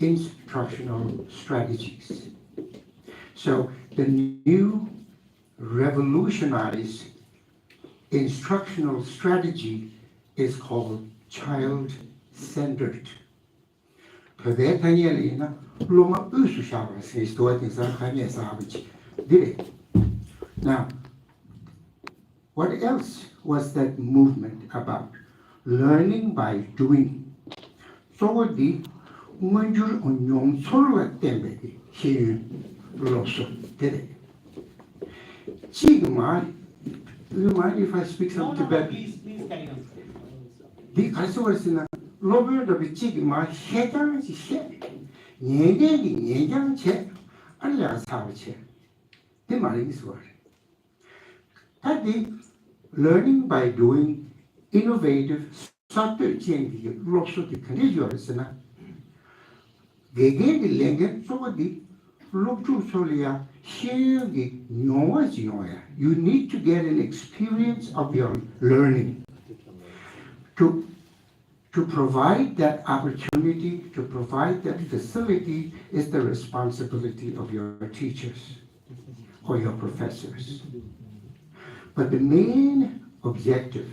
instructional strategies. So the new revolutionized instructional strategy is called child-centered. Now, what else was that movement about? Learning by doing. So the manjur onyong solwa tembe he loso did. Chigma, you mind if I speak some Tibetan? Please carry on. The Kasawasina, Lobby of the Chigma, Shetan, she said, Yang che, Alas Havache. The Marines word. That the learning by doing innovative, subtle change, lots of the Canadians. They gave the language so the look to Solia, share the noise. You need to get an experience of your learning. To provide that opportunity, to provide that facility is the responsibility of your teachers or your professors. But the main objective,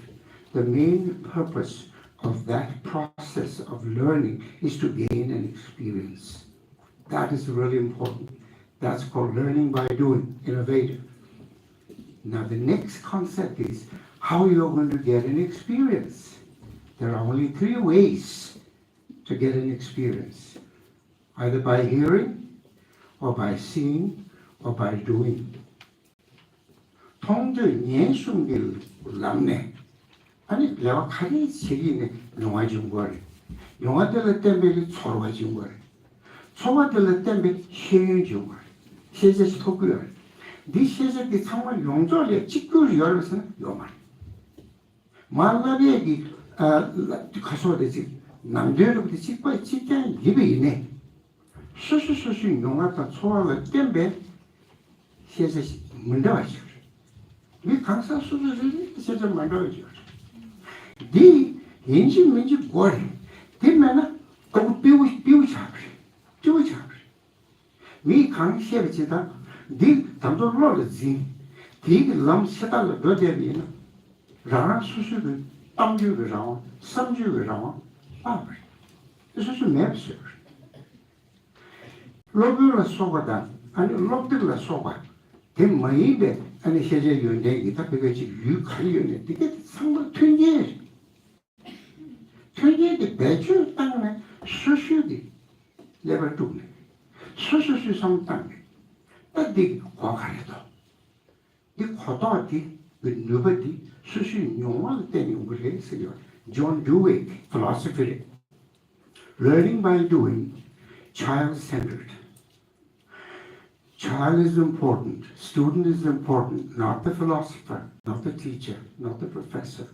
the main purpose of that process of learning is to gain an experience. That is really important. That's called learning by doing, innovative. Now the next concept is how you're going to get an experience. There are only 3 ways to get an experience. Either by hearing, or by seeing, or by doing. 통저 예술을 남네. 아니 내가 칼이 책이 영화 준 거래. 영화들 때문에 서로가 준 거래. 소화들 때문에 희행 준 거래. 세제시 토크요. 네 세제기 정말 용조를 찍고 열어서는 요만. 말라비에기 가서 되지. 남들로부터 찍고 찍게 입에 있네. 수수수수 용화다 소화를 때문에 세제시 문제가죠. 이 강사 수수를 세제 만들어줘. 네 인심 민지 고래. 되면은 그 비우 잡으래. 미 강시에지다 네 담도로르지. 네 람세달로 더데비나. 라나 수수를 땅주를 삼주를 아버지. 수수 맵스. 로브를 쏘거다. 아니 로브들을 쏘봐. 대 마이베 아니 세제 연대기 다 그거지 유칼 연대. 되게 상당 튕게. 튕게의 배출 땅에 수수기 레벨 2네. 수수수 상땅에 딱디 과가래도. 이 과도디 그 누바디 수수 용어를 때문에 우리가 했어요. John Dewey, philosophy. Learning by doing, child-centered. Child is important, student is important, not the philosopher, not the teacher, not the professor.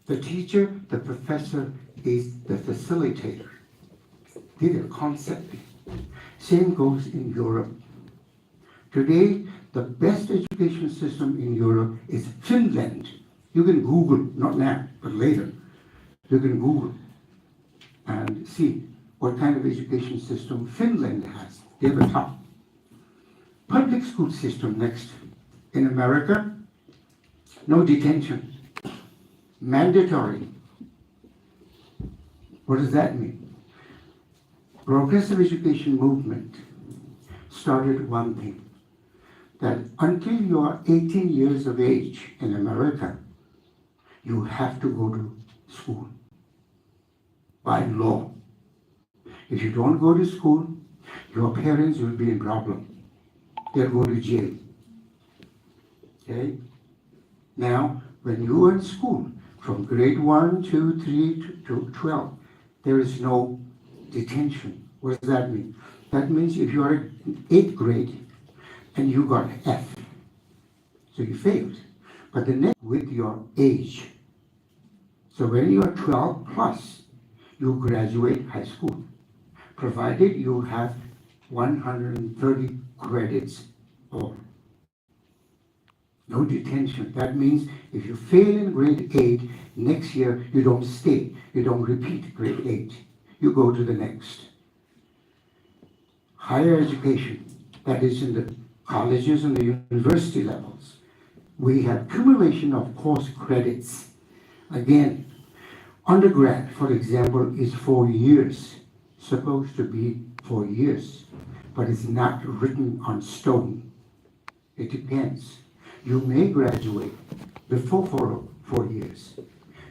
The teacher, the professor is the facilitator. This is a concept. Same goes in Europe. Today, the best education system in Europe is Finland. You can Google, not now, but later. You can Google and see what kind of education system Finland has. They're the top. Public school system next. In America, no detention. Mandatory. What does that mean? Progressive education movement started one thing, that until you are 18 years of age in America, you have to go to school by law. If you don't go to school, your parents will be in problem. They'll go to jail. Okay? Now, when you are in school, from grade 1, 2, 3 to 12, there is no detention. What does that mean? That means if you are in 8th grade and you got F, so you failed. But the next with your age. So when you are 12 plus, you graduate high school, provided you have 130 credits or no detention. That means if you fail in grade 8, next year you don't stay. You don't repeat grade 8. You go to the next. higher education, that is in the colleges and the university levels, we have accumulation of course credits. Again, undergrad, for example, is 4 years, supposed to be 4 years, but it's not written on stone. It depends. You may graduate before 4 years.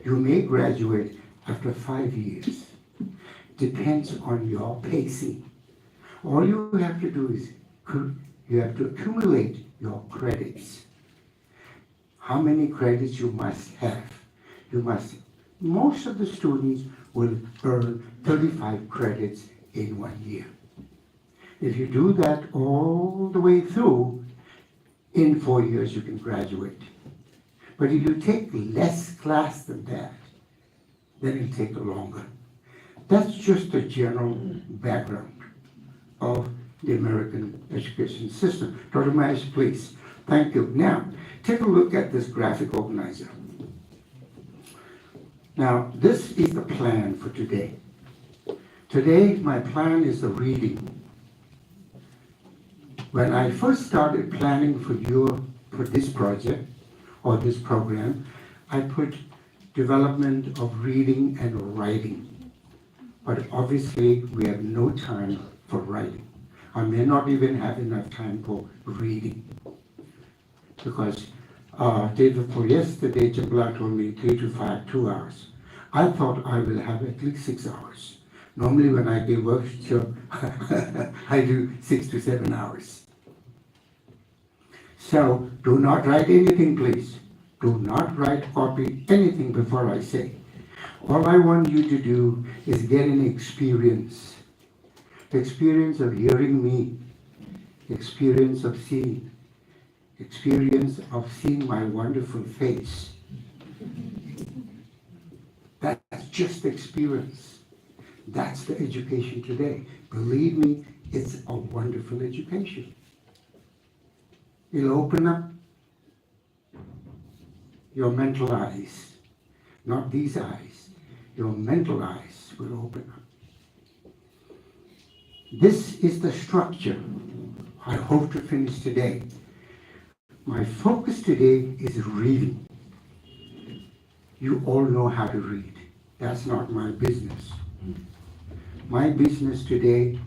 You may graduate after 5 years. Depends on your pacing. All you have to do is you have to accumulate your credits. How many credits you must have? Most of the students will earn 35 credits in 1 year. If you do that all the way through, in 4 years you can graduate. But if you take less class than that, then it'll take longer. That's just the general background of the American education system. Dr. Myers, please. Thank you. Now, take a look at this graphic organizer. Now, this is the plan for today. Today, my plan is the reading. When I first started planning for this project or this program, I put development of reading and writing. But obviously, we have no time for writing. I may not even have enough time for reading. Because day before yesterday, Jambla told me 3 to 5, 2 hours. I thought I will have at least 6 hours. Normally when I give workshop, I do 6 to 7 hours. So do not write anything, please. Do not write, copy anything before I say. All I want you to do is get an experience. Experience of hearing me. Experience of seeing. Experience of seeing my wonderful face. That's just experience. That's the education today. Believe me, it's a wonderful education. It'll open up your mental eyes, not these eyes. Your mental eyes will open up. This is the structure I hope to finish today. My focus today is reading. You all know how to read. That's not my business. My business today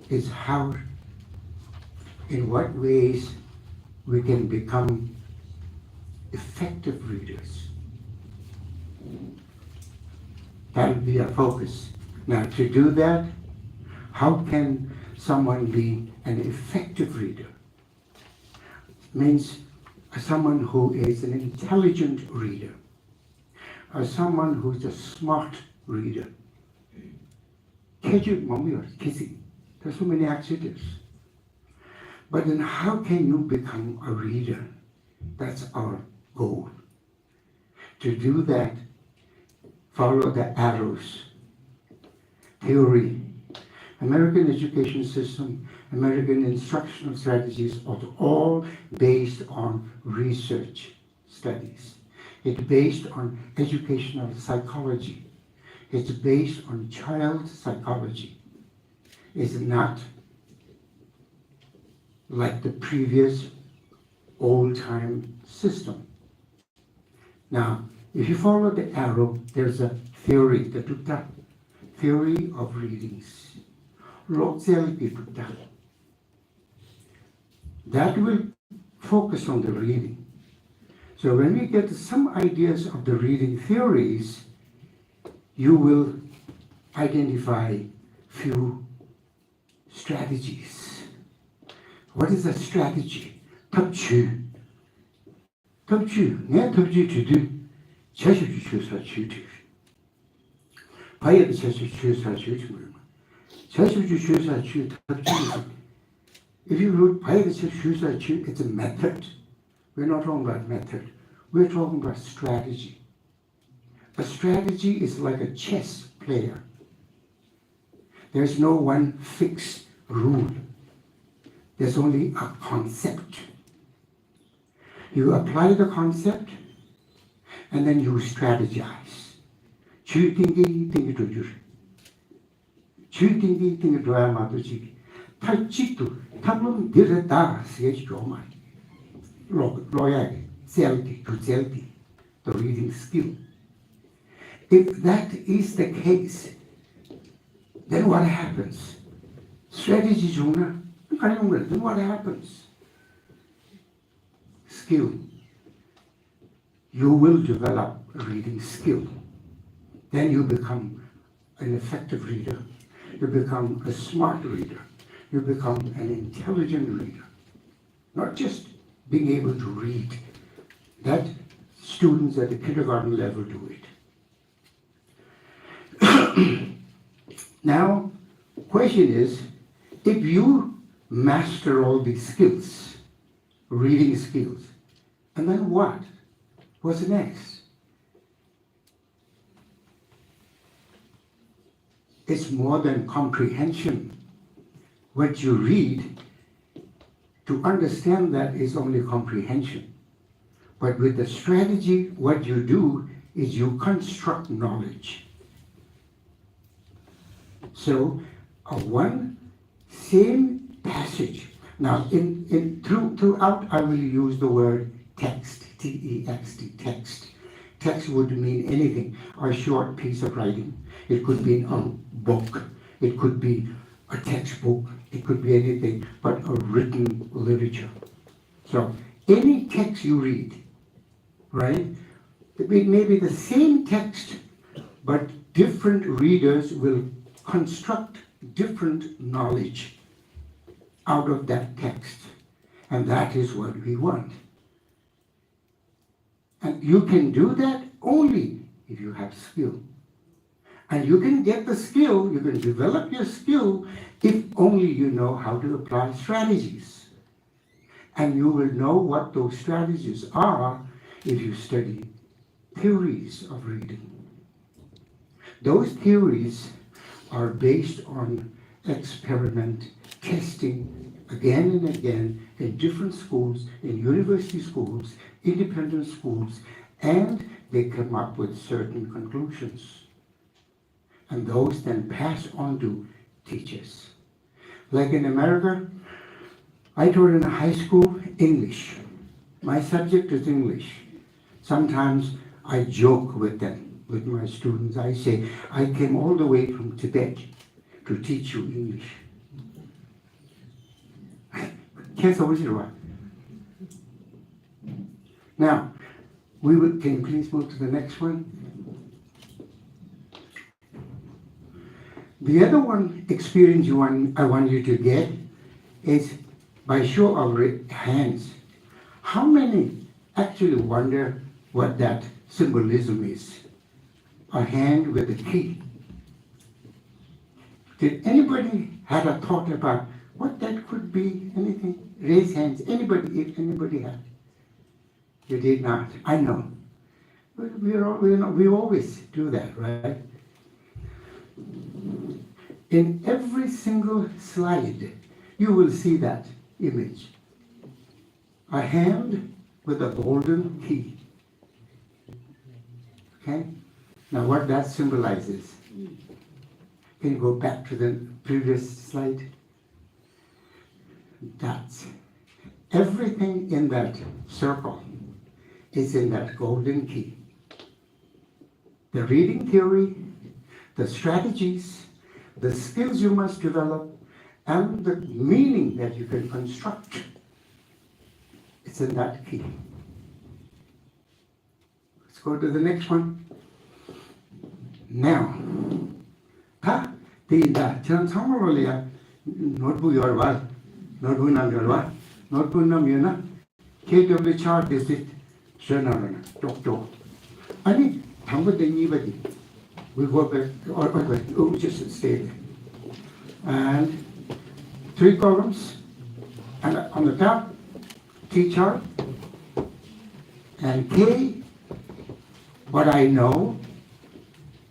is how, in what ways we can become effective readers. That will be our focus. Now, to do that, how can someone be an effective reader? It means someone who is an intelligent reader, or someone who's a smart reader. There's so many adjectives. But then how can you become a reader? That's our goal. To do that, follow the arrows. Theory. American education system, American instructional strategies are all based on research studies. It's based on educational psychology. It's based on child psychology. It's not like the previous old-time system. Now, if you follow the arrow, there's a theory, the Dutta, theory of readings. That will focus on the reading. So when we get some ideas of the reading theories, you will identify few strategies. What is a strategy? 탑주. 내 탑주 주도 제시주 주사 주도. 바이드 제시주 주사 주도. 제시주 주사 주도 탑주. If you wrote 바이드 제시주 주사 주도, it's a method. We're not talking about method. We're talking about strategy. A strategy is like a chess player. There's no one fixed rule. There's only a concept. You apply the concept, and then you strategize. 탈지도 탑은 들었다 세지 조마 로야게 셀티 to 셀티 the reading skill. If that is the case, then what happens? Strategy juna then what happens? Skill. You will develop a reading skill. Then you become an effective reader. You become a smart reader. You become an intelligent reader. Not just being able to read. That students at the kindergarten level do it. Now, question is, if you master all these skills, reading skills, and then what? What's next? It's more than comprehension. What you read, to understand that is only comprehension. But with the strategy, what you do is you construct knowledge. So, one same passage. Now, throughout, I will use the word text, T-E-X-T, text. Text would mean anything, a short piece of writing. It could be a book. It could be a textbook. It could be anything but a written literature. So, any text you read, right? It may be the same text, but different readers will construct different knowledge out of that text. And that is what we want. And you can do that only if you have skill. And you can get the skill, you can develop your skill if only you know how to apply strategies. And you will know what those strategies are if you study theories of reading. Those theories are based on experiment, testing again and again in different schools, in university schools, independent schools, and they come up with certain conclusions. And those then pass on to teachers. Like in America, I taught in high school English. My subject is English. Sometimes I joke with them, with my students. I say, I came all the way from Tibet to teach you English. Now, can you please move to the next one? The other one experience I want you to get is by show of hands. How many actually wonder what that symbolism is? A hand with a key. Did anybody have a thought about what that could be? Anything? Raise hands. Anybody, if anybody had. You did not. I know. But we always do that, right? In every single slide, you will see that image. A hand with a golden key. Okay? Now what that symbolizes. Can you go back to the previous slide? That's everything in that circle is in that golden key. The reading theory, the strategies, the skills you must develop, and the meaning that you can construct. It's in that key. Let's go to the next one. Now, notebook nam KW chart is it Sarnath. I mean, we go back, or just stay there. And 3 columns, and on the top, T chart, and K, what I know,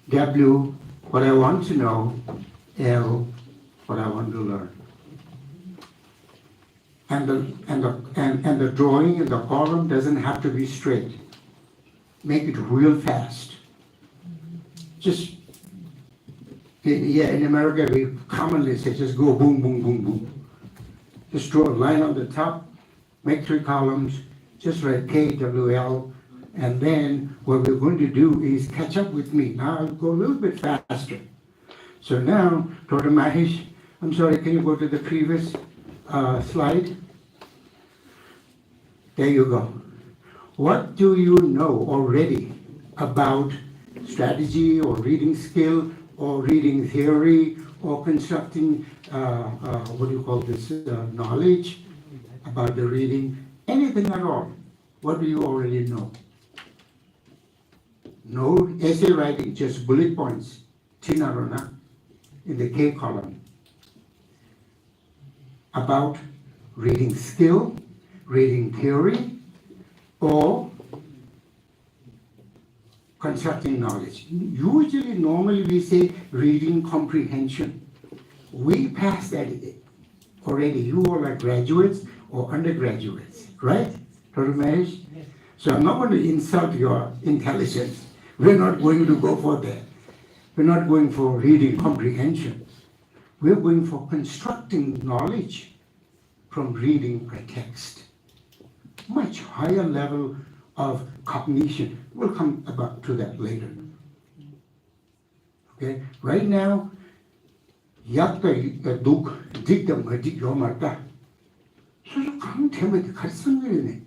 W, what I want to know, L, what I want to learn. And the drawing in the column doesn't have to be straight. Make it real fast. In America, we commonly say just go boom, boom, boom, boom. Just draw a line on the top, make 3 columns, just write KWL, and then what we're going to do is catch up with me. Now I'll go a little bit faster. So now, Dr. Mahesh, I'm sorry, can you go to the previous slide? There you go. What do you know already about strategy or reading skill or reading theory or constructing, what do you call this, knowledge about the reading? Anything at all. What do you already know? No essay writing, just bullet points. Tinarona in the K column. About reading skill, reading theory, or constructing knowledge. Usually, normally we say reading comprehension. We passed that already. You all are graduates or undergraduates, right, Dr. Mahesh? So I'm not going to insult your intelligence. We're not going to go for that. We're not going for reading comprehension. We're going for constructing knowledge from reading a text. Much higher level of cognition. We'll come about to that later. Okay, right now, yakta duk dikta madik yomata. 수수 강 때문에 갈성이네.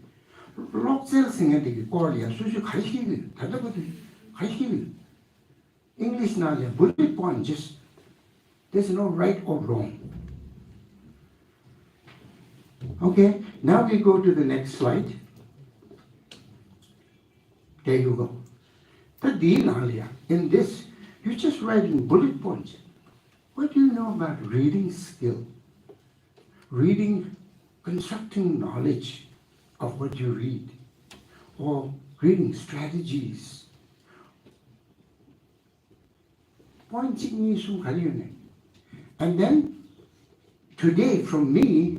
록셀 생애들이 꼬리야. 수수 갈시기 다다거든 갈시기. English now, bullet point, just there's no right or wrong. Okay, now we go to the next slide. There you go. The deal earlier in this, you just write in bullet points. What do you know about reading skill? Reading, constructing knowledge of what you read, or reading strategies. And then today from me,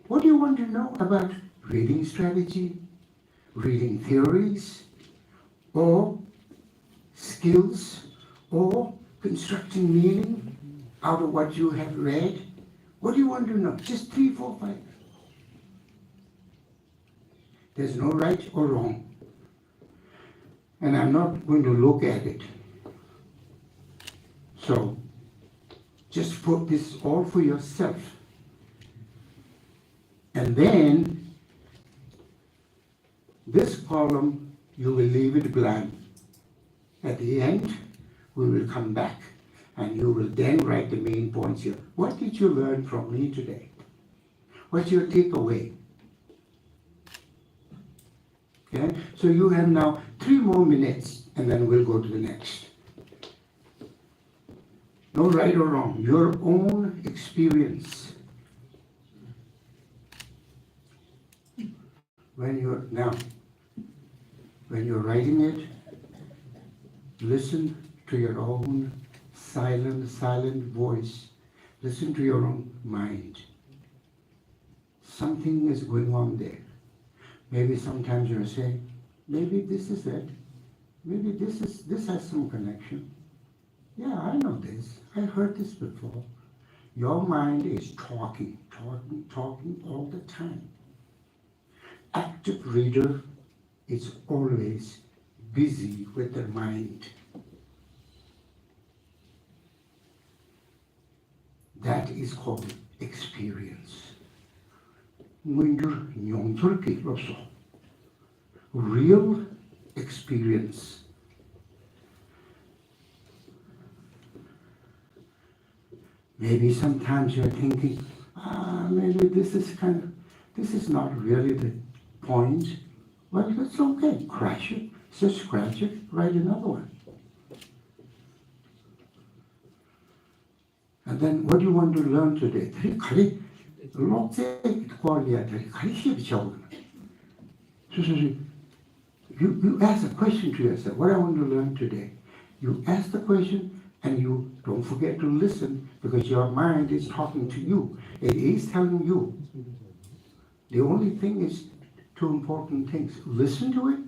what do you want to know about reading strategy, reading theories, or skills, or constructing meaning out of what you have read? What do you want to know? Just 3, 4, 5. There's no right or wrong. And I'm not going to look at it. So, just put this all for yourself. And then, this column, you will leave it blank. At the end, we will come back, and you will then write the main points here. What did you learn from me today? What's your takeaway? Okay, so you have now 3 more minutes, and then we'll go to the next. No right or wrong, your own experience. When you're writing it, listen to your own silent voice. Listen to your own mind. Something is going on there. Maybe sometimes you're saying, maybe this is it. Maybe this has some connection. Yeah, I know this. I heard this before. Your mind is talking all the time. Active reader is always busy with their mind. That is called experience. Real experience. Maybe sometimes you're thinking, maybe this is not really the point. Well, it's okay, crash it, just scratch it, write another one. And then what do you want to learn today? You ask a question to yourself, what I want to learn today. You ask the question, and you don't forget to listen, because your mind is talking to you. It is telling you. The only thing is 2 important things. Listen to it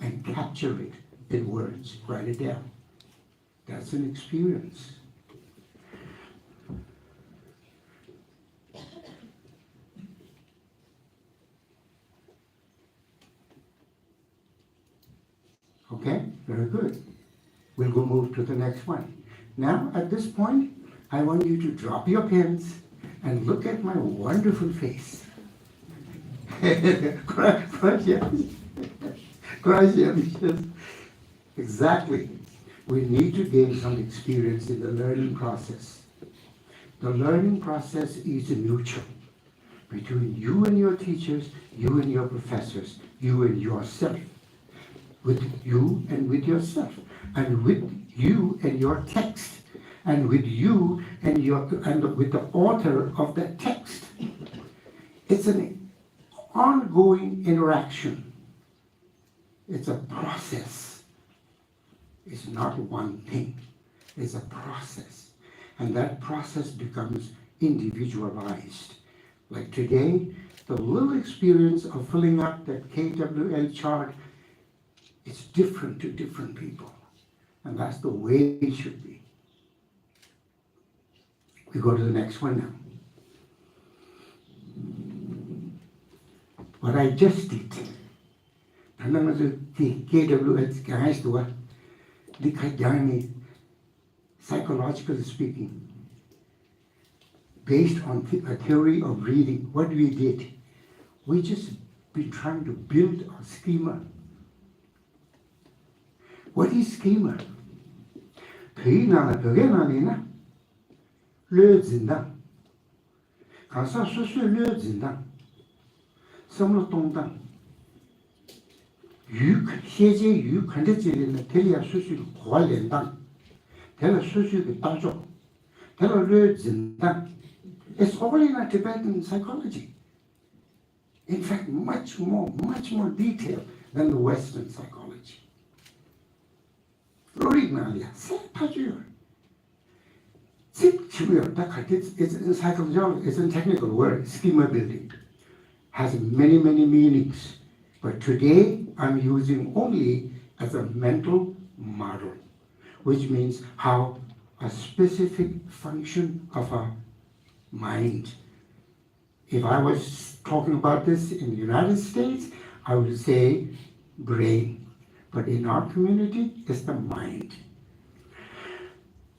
and capture it in words. Write it down. That's an experience. Okay, very good. We'll go move to the next one. Now, at this point, I want you to drop your pens and look at my wonderful face. Gracias. Gracias. Exactly. We need to gain some experience in the learning process. The learning process is mutual between you and your teachers, you and your professors, you and yourself, with you and with yourself, and with you and your text, and with you and with the author of that text. It's an ongoing interaction. It's a process. It's not one thing. It's a process. And that process becomes individualized. Like today, the little experience of filling up that KWL chart is different to different people. And that's the way it should be. We go to the next one now. What I just did, KWL guys do it, psychologically speaking, based on a theory of reading, what we did, we just been trying to build a schema. What is schema? It's all in a Tibetan psychology. In fact, much more detailed than the Western psychology. It's in psychology, it's a technical word, schema building. Has many meanings. But today, I'm using only as a mental model, which means how a specific function of a mind. If I was talking about this in the United States, I would say brain. But in our community, it's the mind.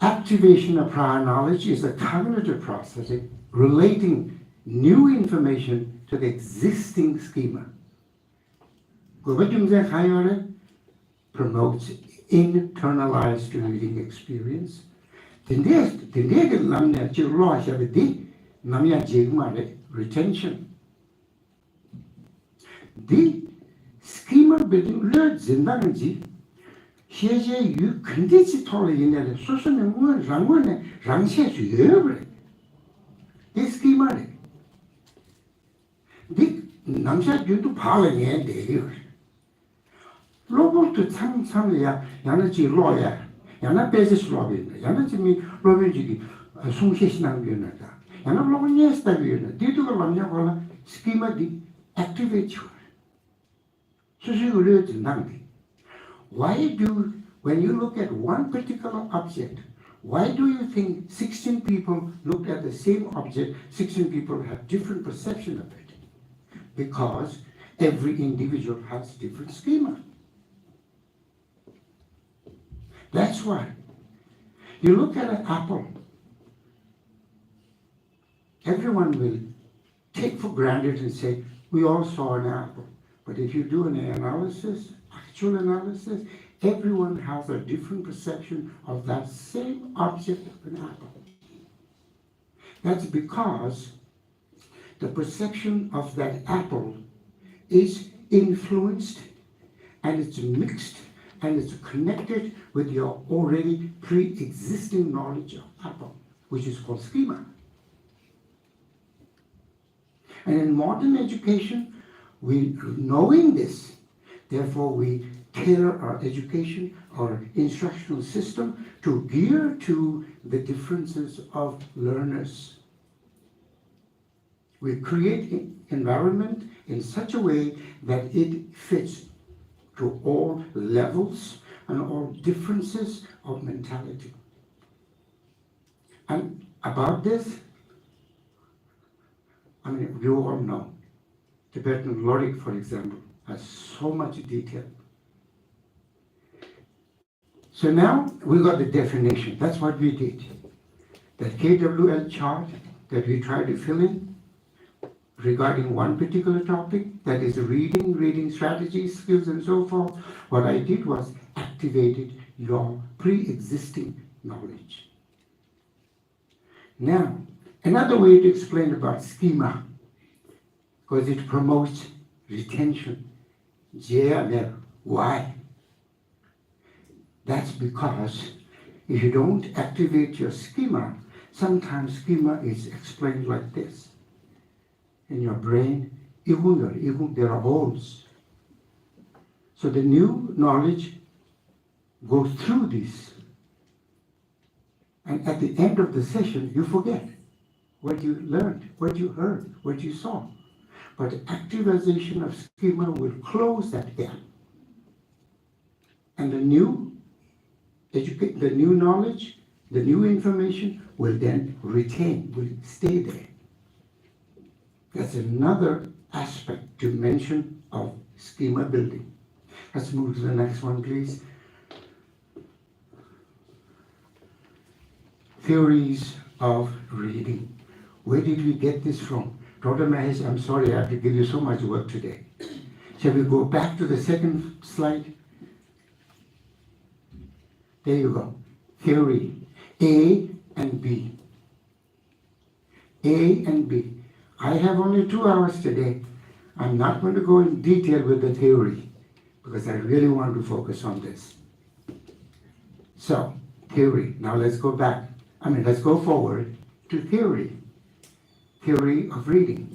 Activation of prior knowledge is a cognitive process relating new information to the existing schema. Promotes internalized reading experience. Retention. The schema building learns in Varanasi. Here you condition in the social rangon rangse this schema. The Namsha due to Palanya de Local to Samia, Yanachi lawyer, Yana basis lobby, Yanachimi Robinji, Sungshishnam Unita, Yana Logonias Tabuna, due to Lamia schema de activate you. So she learns in Nambi. When you look at one particular object, why do you think 16 people looked at the same object, 16 people have different perception of it? Because every individual has different schema. That's why. You look at an apple, everyone will take for granted and say, we all saw an apple. But if you do an analysis, actual analysis, everyone has a different perception of that same object of an apple. That's because the perception of that apple is influenced and it's mixed and it's connected with your already pre-existing knowledge of apple, which is called schema. And in modern education, knowing this, therefore we tailor our education, our instructional system to gear to the differences of learners. We create an environment in such a way that it fits to all levels and all differences of mentality. And about this, you all know, Tibetan logic, for example, has so much detail. So now we got the definition. That's what we did. That KWL chart that we tried to fill in regarding one particular topic, that is reading strategies, skills, and so forth. What I did was activated your pre-existing knowledge. Now, another way to explain about schema, because it promotes retention. Why? That's because if you don't activate your schema, sometimes schema is explained like this. In your brain, there are holes. So the new knowledge goes through this. And at the end of the session, you forget what you learned, what you heard, what you saw. But the activation of schema will close that gap. And the new knowledge, the new information will then retain, will stay there. That's another aspect, dimension of schema building. Let's move to the next one, please. Theories of reading. Where did we get this from? Dr. Mahesh, I'm sorry I have to give you so much work today. Shall we go back to the second slide? There you go. Theory. A and B. A and B. I have only 2 hours today. I'm not going to go in detail with the theory because I really want to focus on this. So, theory. Now let's go back. Let's go forward to theory. Theory of reading.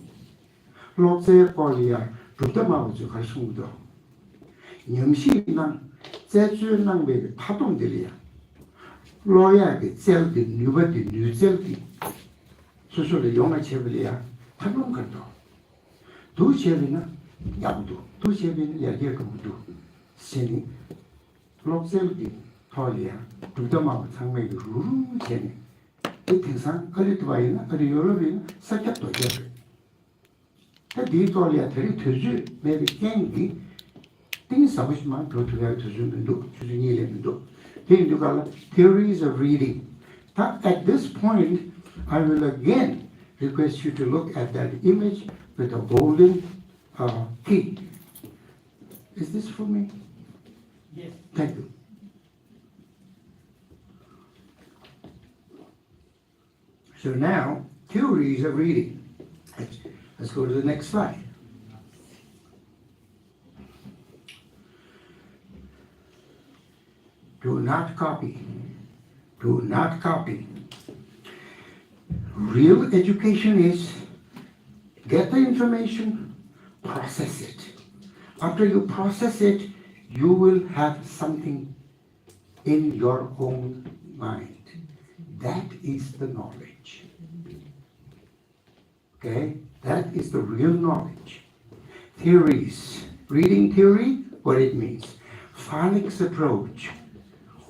Lokse Kolia, Tutamauju Hashmudo. Nyamshi Nang, Zechu Nang Big Patum Delia. Loya get Zeldi, Nuba, New Zeldi. So the Yoma Chevelia, Tabum Kanto. Do Chevina, Yabdu, do Chevin Yagiakudu. Singing. Lokseldi, Tolia, Tutamau, Tangme, Rum Jenny. Itinsan, Aritwaina, Ariolovina, Sakato Jeffrey. A Ditolia Terry Tuju, maybe Kengi, things of which man go to the Tuzundu, Tuzunilindu. Theories of reading. At this point, I will again request you to look at that image with a golden key. Is this for me? Yes. Thank you. So now, theories of reading. Let's go to the next slide. Do not copy. Do not copy. Real education is get the information, process it. After you process it, you will have something in your own mind. That is the knowledge. Okay? That is the real knowledge. Theories. Reading theory, what it means. Phonics approach.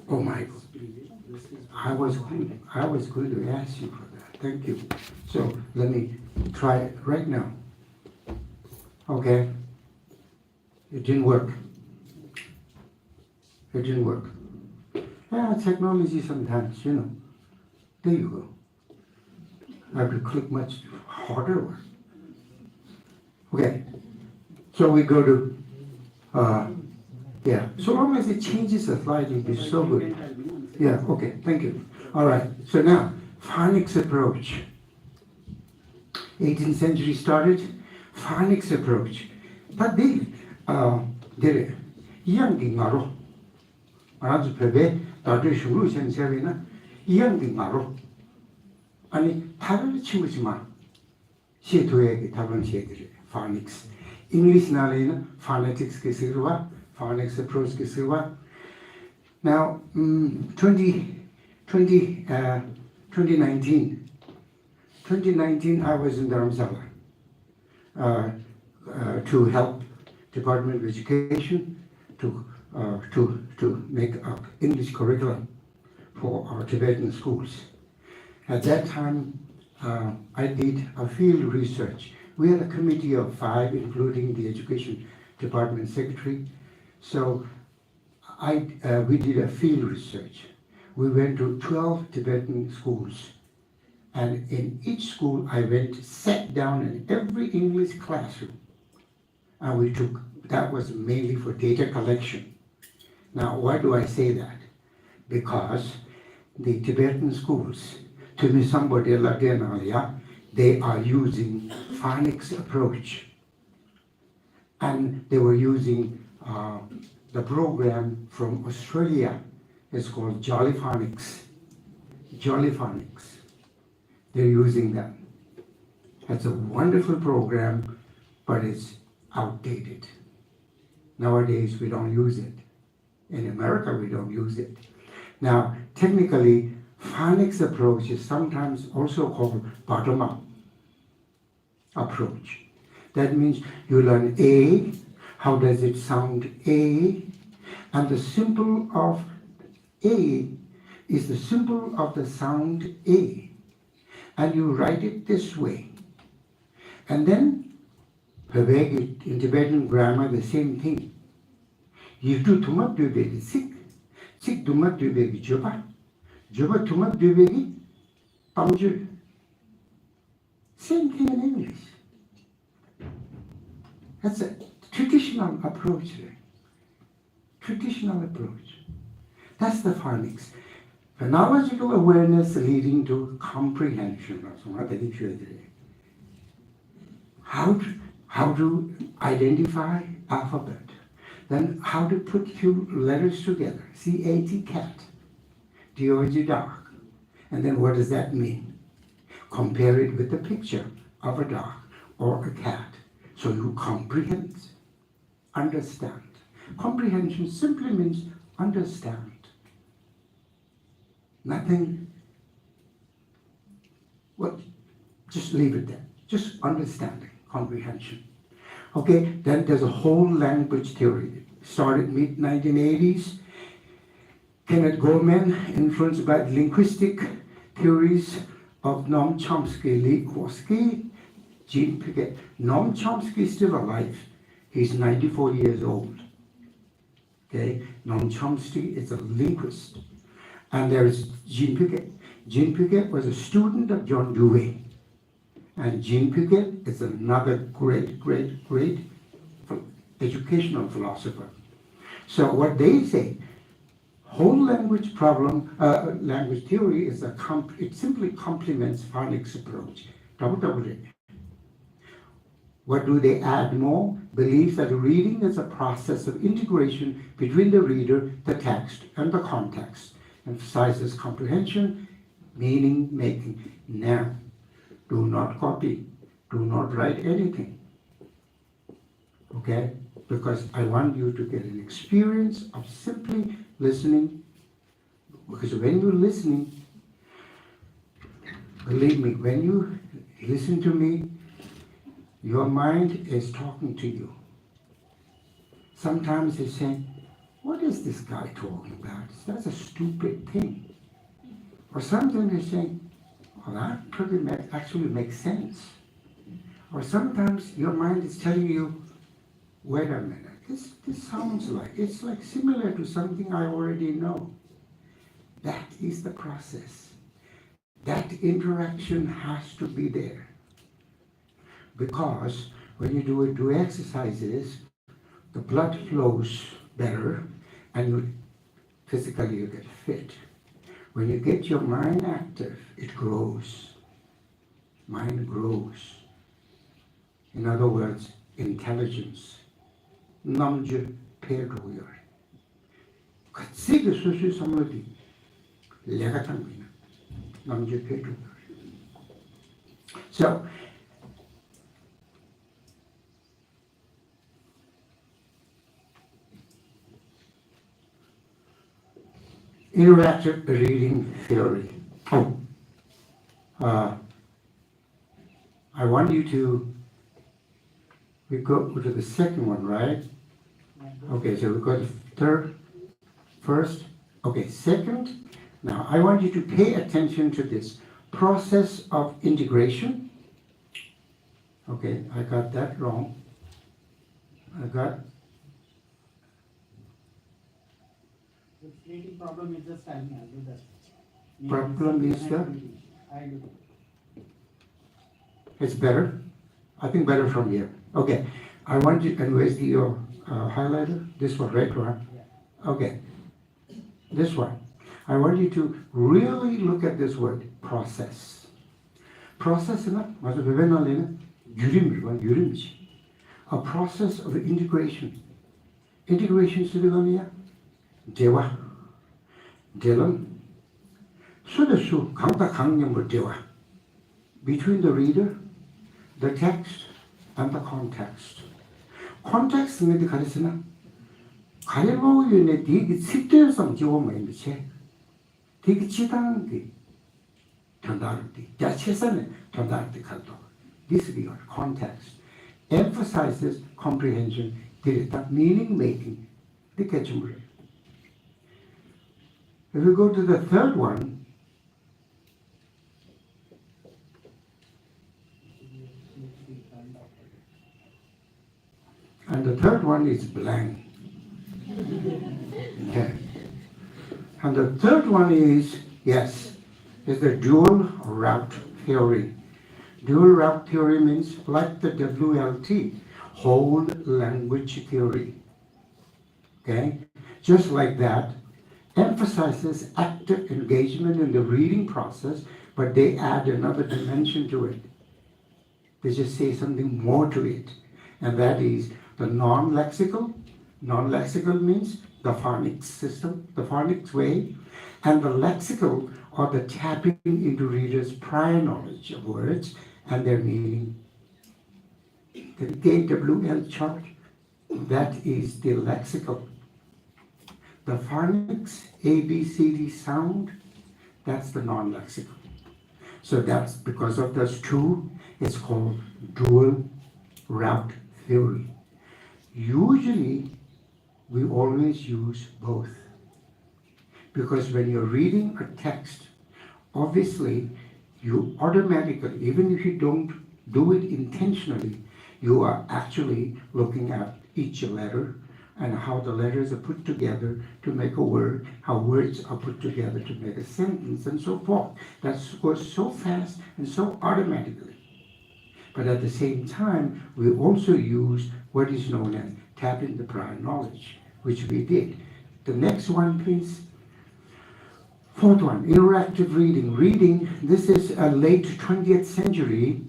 Oh my God. I was going to ask you for that. Thank you. So let me try it right now. Okay. It didn't work. It didn't work. Yeah, technology sometimes, There you go. I have to click much harder. Okay. So we go to, so long as it changes the slide, it'll be so good. Yeah, okay, thank you. All right, so now, phonics approach. 18th century started, phonics approach. But they did young Maro. Around Pebe, Dr. Shuru and Serena, young Maro. And Taran Chimusma, she to a Taran Shade, phonics. English Nalina, phonetics Kisirwa, phonics approach Kisirwa. Now, 2019, I was in Dharamsala to help Department of Education to make an English curriculum for our Tibetan schools. At that time, I did a field research. We had a committee of 5, including the Education Department Secretary. So we did a field research. We went to 12 Tibetan schools. And in each school, I went, sat down in every English classroom. And that was mainly for data collection. Now, why do I say that? Because the Tibetan schools, they are using phonics approach. And they were using the program from Australia. It's called Jolly Phonics. Jolly Phonics. They're using that. It's a wonderful program, but it's outdated. Nowadays, we don't use it. In America, we don't use it. Now, technically, phonics approach is sometimes also called bottom-up approach. That means you learn A, how does it sound A, and the symbol of A is the symbol of the sound A, and you write it this way. And then, in Tibetan grammar, the same thing. You do tumat dubegi sik, sik dumat dubegi juba, juba tumat dubegi pamju. Same thing in English. That's a traditional approach there. Traditional approach. That's the phonics. Phonological awareness leading to comprehension. How to identify alphabet. Then how to put few letters together. C-A-T, cat. D-O-G, dog. And then what does that mean? Compare it with the picture of a dog or a cat. So you comprehend, understand. Comprehension simply means understand. Nothing, well, just leave it there. Just understanding, comprehension. Okay, then there's a whole language theory. Started mid-1980s. Kenneth Goleman, influenced by linguistic theories of Noam Chomsky, Lee Kosky, Jean Piaget. Noam Chomsky is still alive. He's 94 years old. Okay, Noam Chomsky is a linguist. And there is Jean Piaget. Jean Piaget was a student of John Dewey. And Jean Piaget is another great educational philosopher. So what they say, whole language problem, language theory is it simply complements phonics approach. What do they add more? Believes that reading is a process of integration between the reader, the text, and the context. Emphasizes comprehension, meaning making. Now, do not copy. Do not write anything. Okay? Because I want you to get an experience of simply listening. Because when you're listening, believe me, when you listen to me, your mind is talking to you. Sometimes it's saying, what is this guy talking about? That's a stupid thing. Or sometimes they're saying, well, that pretty actually makes sense. Or sometimes your mind is telling you, wait a minute, this sounds like, it's like similar to something I already know. That is the process. That interaction has to be there. Because when you do exercises, the blood flows better and physically you get fit. When you get your mind active, it grows. Mind grows. In other words, intelligence. Namju pedoyer. Katsiga susu samadi. Legatangina. Namju pedoyer. So, interactive reading theory. I want you to, we go to the second one, right? Okay, so we got the third, first, okay, second. Now, I want you to pay attention to this process of integration. Okay, I got that wrong. The creating problem is just telling I'll do that. Problem is the? I do. It's better? I think better from here. Okay. I want you, and where's the highlighter? This one, right, Ron? Yeah. Okay. This one. I want you to really look at this word, process. Process is not, a process of integration. Integration is the dewa. Delam. So the su, kangta kangyam dewa. Between the reader, the text, and the context. Context is the karisana. Karibo yune digi sitesam jiwa maimiche. Digi chitangi. Tondarti. Jachesane tondarti kaldo. This is your context. Emphasizes comprehension, meaning making. The kachumuri. If we go to the third one, and the third one is blank. Okay. And the third one is, yes, is the dual route theory. Dual route theory means like the WLT, whole language theory. Okay? Just like that, emphasizes active engagement in the reading process, but they add another dimension to it. They just say something more to it, and that is the non-lexical. Non-lexical means the phonics system, the phonics way, and the lexical or the tapping into readers' prior knowledge of words and their meaning. The KWL chart, that is the lexical. The phonics, A, B, C, D sound, that's the non-lexical. So that's because of those two, it's called dual route theory. Usually, we always use both. Because when you're reading a text, obviously, you automatically, even if you don't do it intentionally, you are actually looking at each letter and how the letters are put together to make a word, how words are put together to make a sentence, and so forth. That goes so fast and so automatically. But at the same time, we also use what is known as tapping the prior knowledge, which we did. The next one, please. Fourth one, interactive reading. Reading, this is a late 20th century.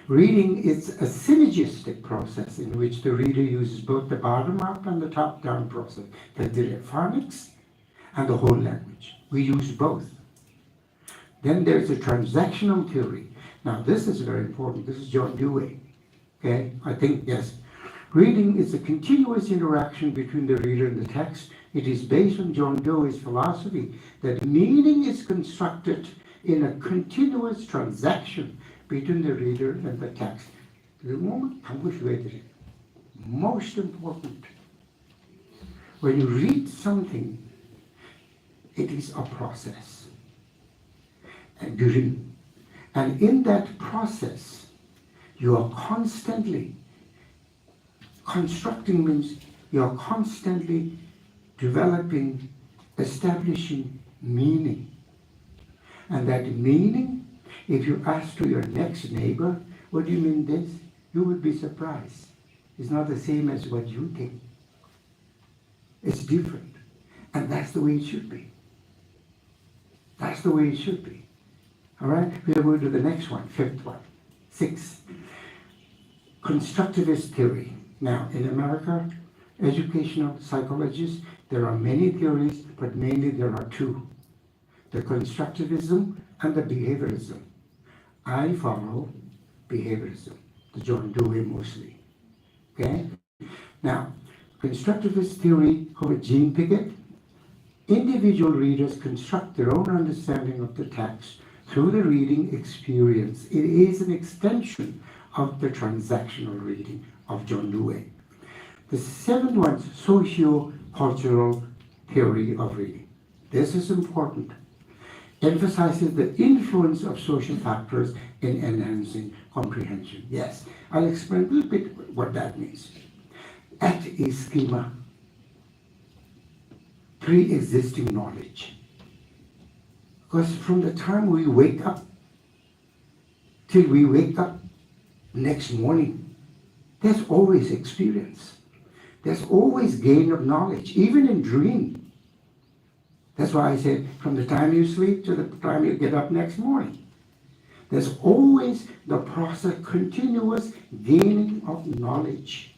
Reading is a synergistic process in which the reader uses both the bottom-up and the top-down process, the direct phonics and the whole language. We use both. Then there's a transactional theory. Now this is very important. This is John Dewey. Okay, I think, yes. Reading is a continuous interaction between the reader and the text. It is based on John Dewey's philosophy that meaning is constructed in a continuous transaction between the reader and the text. Most important. When you read something, it is a process. And in that process, you are constantly constructing, means you are constantly developing, establishing meaning. And that meaning, if you ask to your next neighbor, what do you mean this? You would be surprised. It's not the same as what you think. It's different. And that's the way it should be. That's the way it should be. All right? We'll go to the next one, fifth one. Sixth. Constructivist theory. Now, in America, educational psychologists, there are many theories, but mainly there are two. The constructivism and the behaviorism. I follow behaviorism, the John Dewey mostly. Okay? Now, constructivist theory of Jean Piaget, individual readers construct their own understanding of the text through the reading experience. It is an extension of the transactional reading of John Dewey. The seventh one, socio-cultural theory of reading. This is important. Emphasizes the influence of social factors in enhancing comprehension. Yes, I'll explain a little bit what that means. At a schema, pre-existing knowledge. Because from the time we wake up till we wake up next morning, there's always experience. There's always gain of knowledge, even in dream. That's why I said from the time you sleep to the time you get up next morning, there's always the process, continuous gaining of knowledge.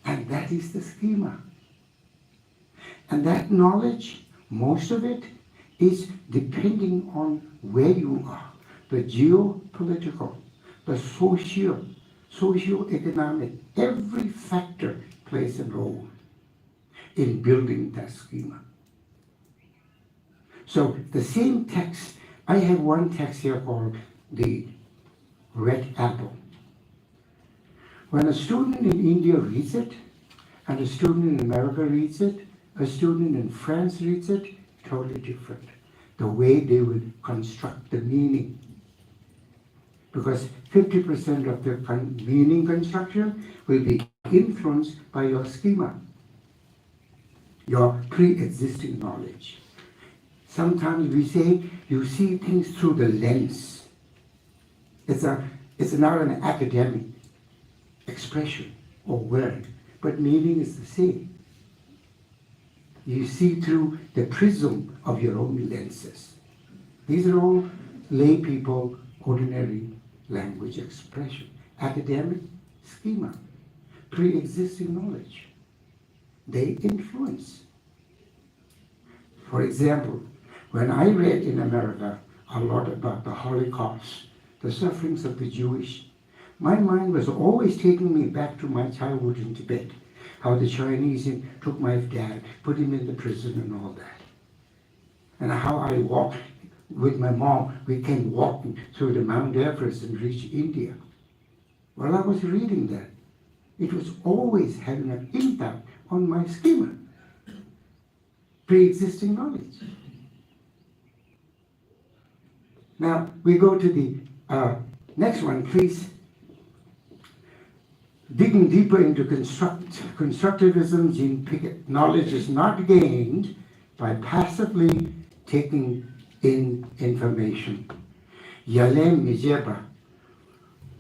And that is the schema. And that knowledge, most of it, is depending on where you are. The geopolitical, the socio-economic, every factor plays a role in building that schema. So the same text, I have one text here called the red apple. When a student in India reads it, and a student in America reads it, a student in France reads it, totally different. The way they would construct the meaning. Because 50% of the meaning construction will be influenced by your schema, your pre-existing knowledge. Sometimes we say you see things through the lens. It's not an academic expression or word, but meaning is the same. You see through the prism of your own lenses. These are all lay people, ordinary language expression, academic schema, pre-existing knowledge. They influence. For example, when I read in America a lot about the Holocaust, the sufferings of the Jewish, my mind was always taking me back to my childhood in Tibet, how the Chinese took my dad, put him in the prison and all that. And how I walked with my mom, we came walking through the Mount Everest and reached India. While I was reading that, it was always having an impact on my schema, pre-existing knowledge. Now, we go to the next one, please. Digging deeper into constructivism, Jean Piaget, knowledge is not gained by passively taking in information. Yalem Mijeba.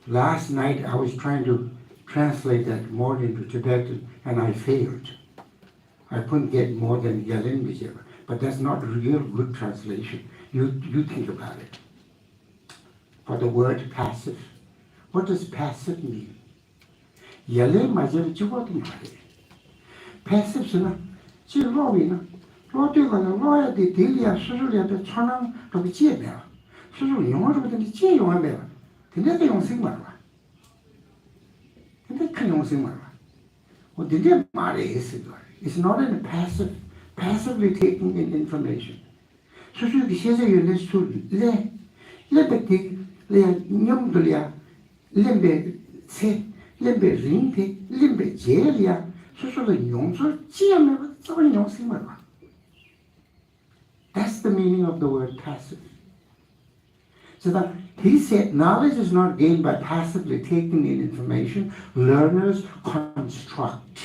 Last night I was trying to translate that more into Tibetan and I failed. I couldn't get more than Yalem Mijeba, but that's not a real good translation. You think about it. For the word passive. What does passive mean? Yalem Mijeba Chibotum Hare. Passive sina, chi lowina. 로디가는 로야 디 딜리아 수술이한테 천왕 로비 지에매라 수술 영어로 보더니 지에 용하매라 근데 용생 말와 근데 큰 용생 말와 근데 말에 있어요. It's not in passively taking in information. 수술이 세세 연례 수술 레베티 레 냠들이야 렘베 세 렘베 링테 렘베 제리아 수술은 용술 지에매라 저건 용생 말와 That's the meaning of the word passive. So that he said knowledge is not gained by passively taking in information. Learners construct.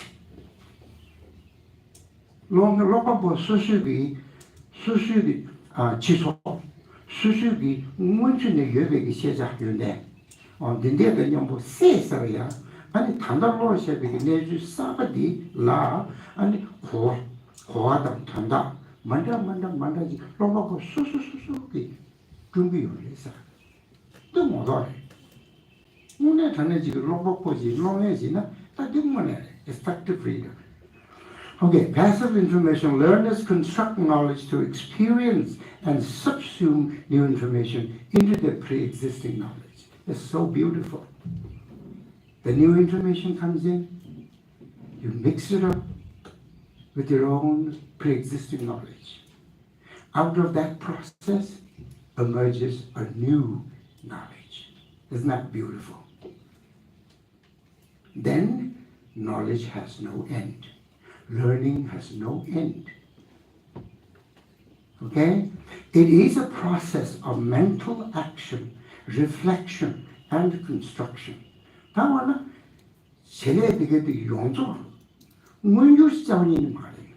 로가보 수수기 지속 수수기 문준의 여백이 시작되는데 근데도 뭐 세서야 아니 단달로 시작이 내주 사바디 라 아니 고하다 단다 만다지 로마고 수수수수기 준비요래서 또 뭐더래 오늘 전에 지금 로봇고지 롱해지나 다 등만해 effective reader. Okay, passive information. Learners construct knowledge to experience and subsume new information into their pre-existing knowledge. It's so beautiful. The new information comes in, you mix it up with your own pre-existing knowledge. Out of that process emerges a new knowledge. Isn't that beautiful? Then knowledge has no end. Learning has no end. Okay? It is a process of mental action, reflection, and construction. 다만 쟤네들에게 용조 문유시장이 말이에요.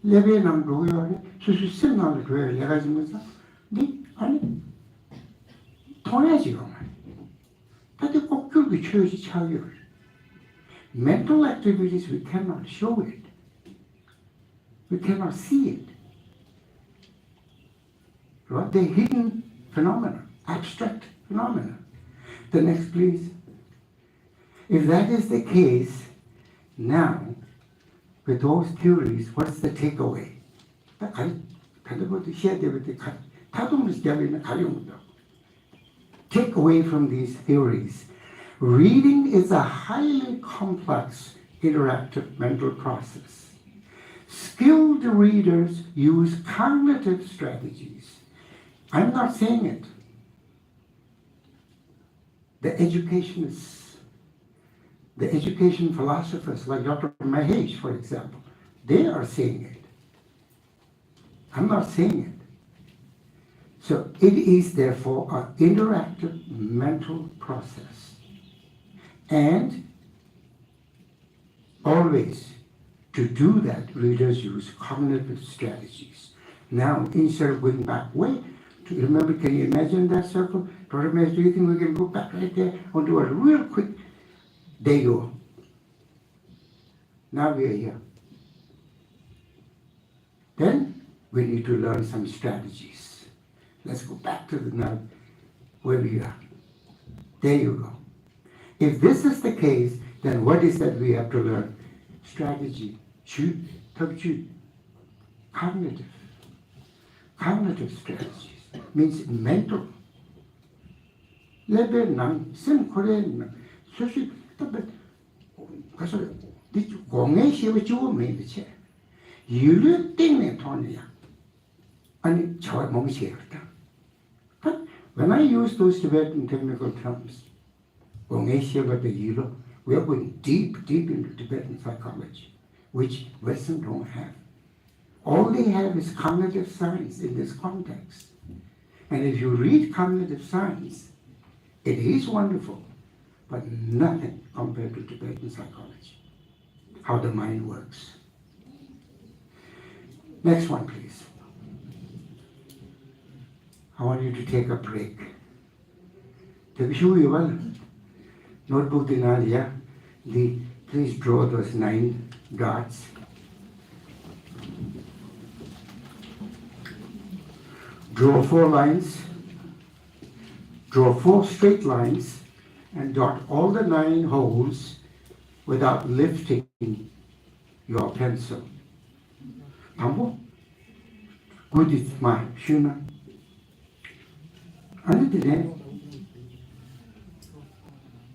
레벨 남도요. 수수 생각을 줘야 내가 지면서 네 아니 통해지고 말. 다들 꼭 그렇게 쳐야지 차요. Mental activities we cannot show it. We cannot see it. Right? They're hidden phenomena, abstract phenomena. The next, please. If that is the case, now, with those theories, what's the takeaway? Take away from these theories. Reading is a highly complex, interactive mental process. Skilled readers use cognitive strategies. I'm not saying it. The educationists, the education philosophers like Dr. Mahesh, for example, they are saying it. I'm not saying it. So it is therefore an interactive mental process. And always, to do that, readers use cognitive strategies. Now, instead of going back way, to remember, can you imagine that circle? Dr. Mahesh, do you think we can go back right there? I'll do a real quick. There you go. Now we are here. Then we need to learn some strategies. Let's go back to the now where we are. There you go. If this is the case, then what is that we have to learn? Strategy. Cognitive. Cognitive strategies means mental. Level nang sim kore sushi tabe kaso di gong에 시에 주어 메이비체 유료 때문에 돈이야. 아니 저 몸이 싫다. But when I use those Tibetan technical terms, gong에 시에가 the 유료, we are going deep into Tibetan psychology, which Western don't have. All they have is cognitive science in this context. And if you read cognitive science, it is wonderful, but nothing compared to Tibetan psychology, how the mind works. Next one, please. I want you to take a break. Notebook dinalia, please draw those 9 dots. Draw 4 lines. Draw 4 straight lines and dot all the 9 holes without lifting your pencil. Tambo? Good is my shuna.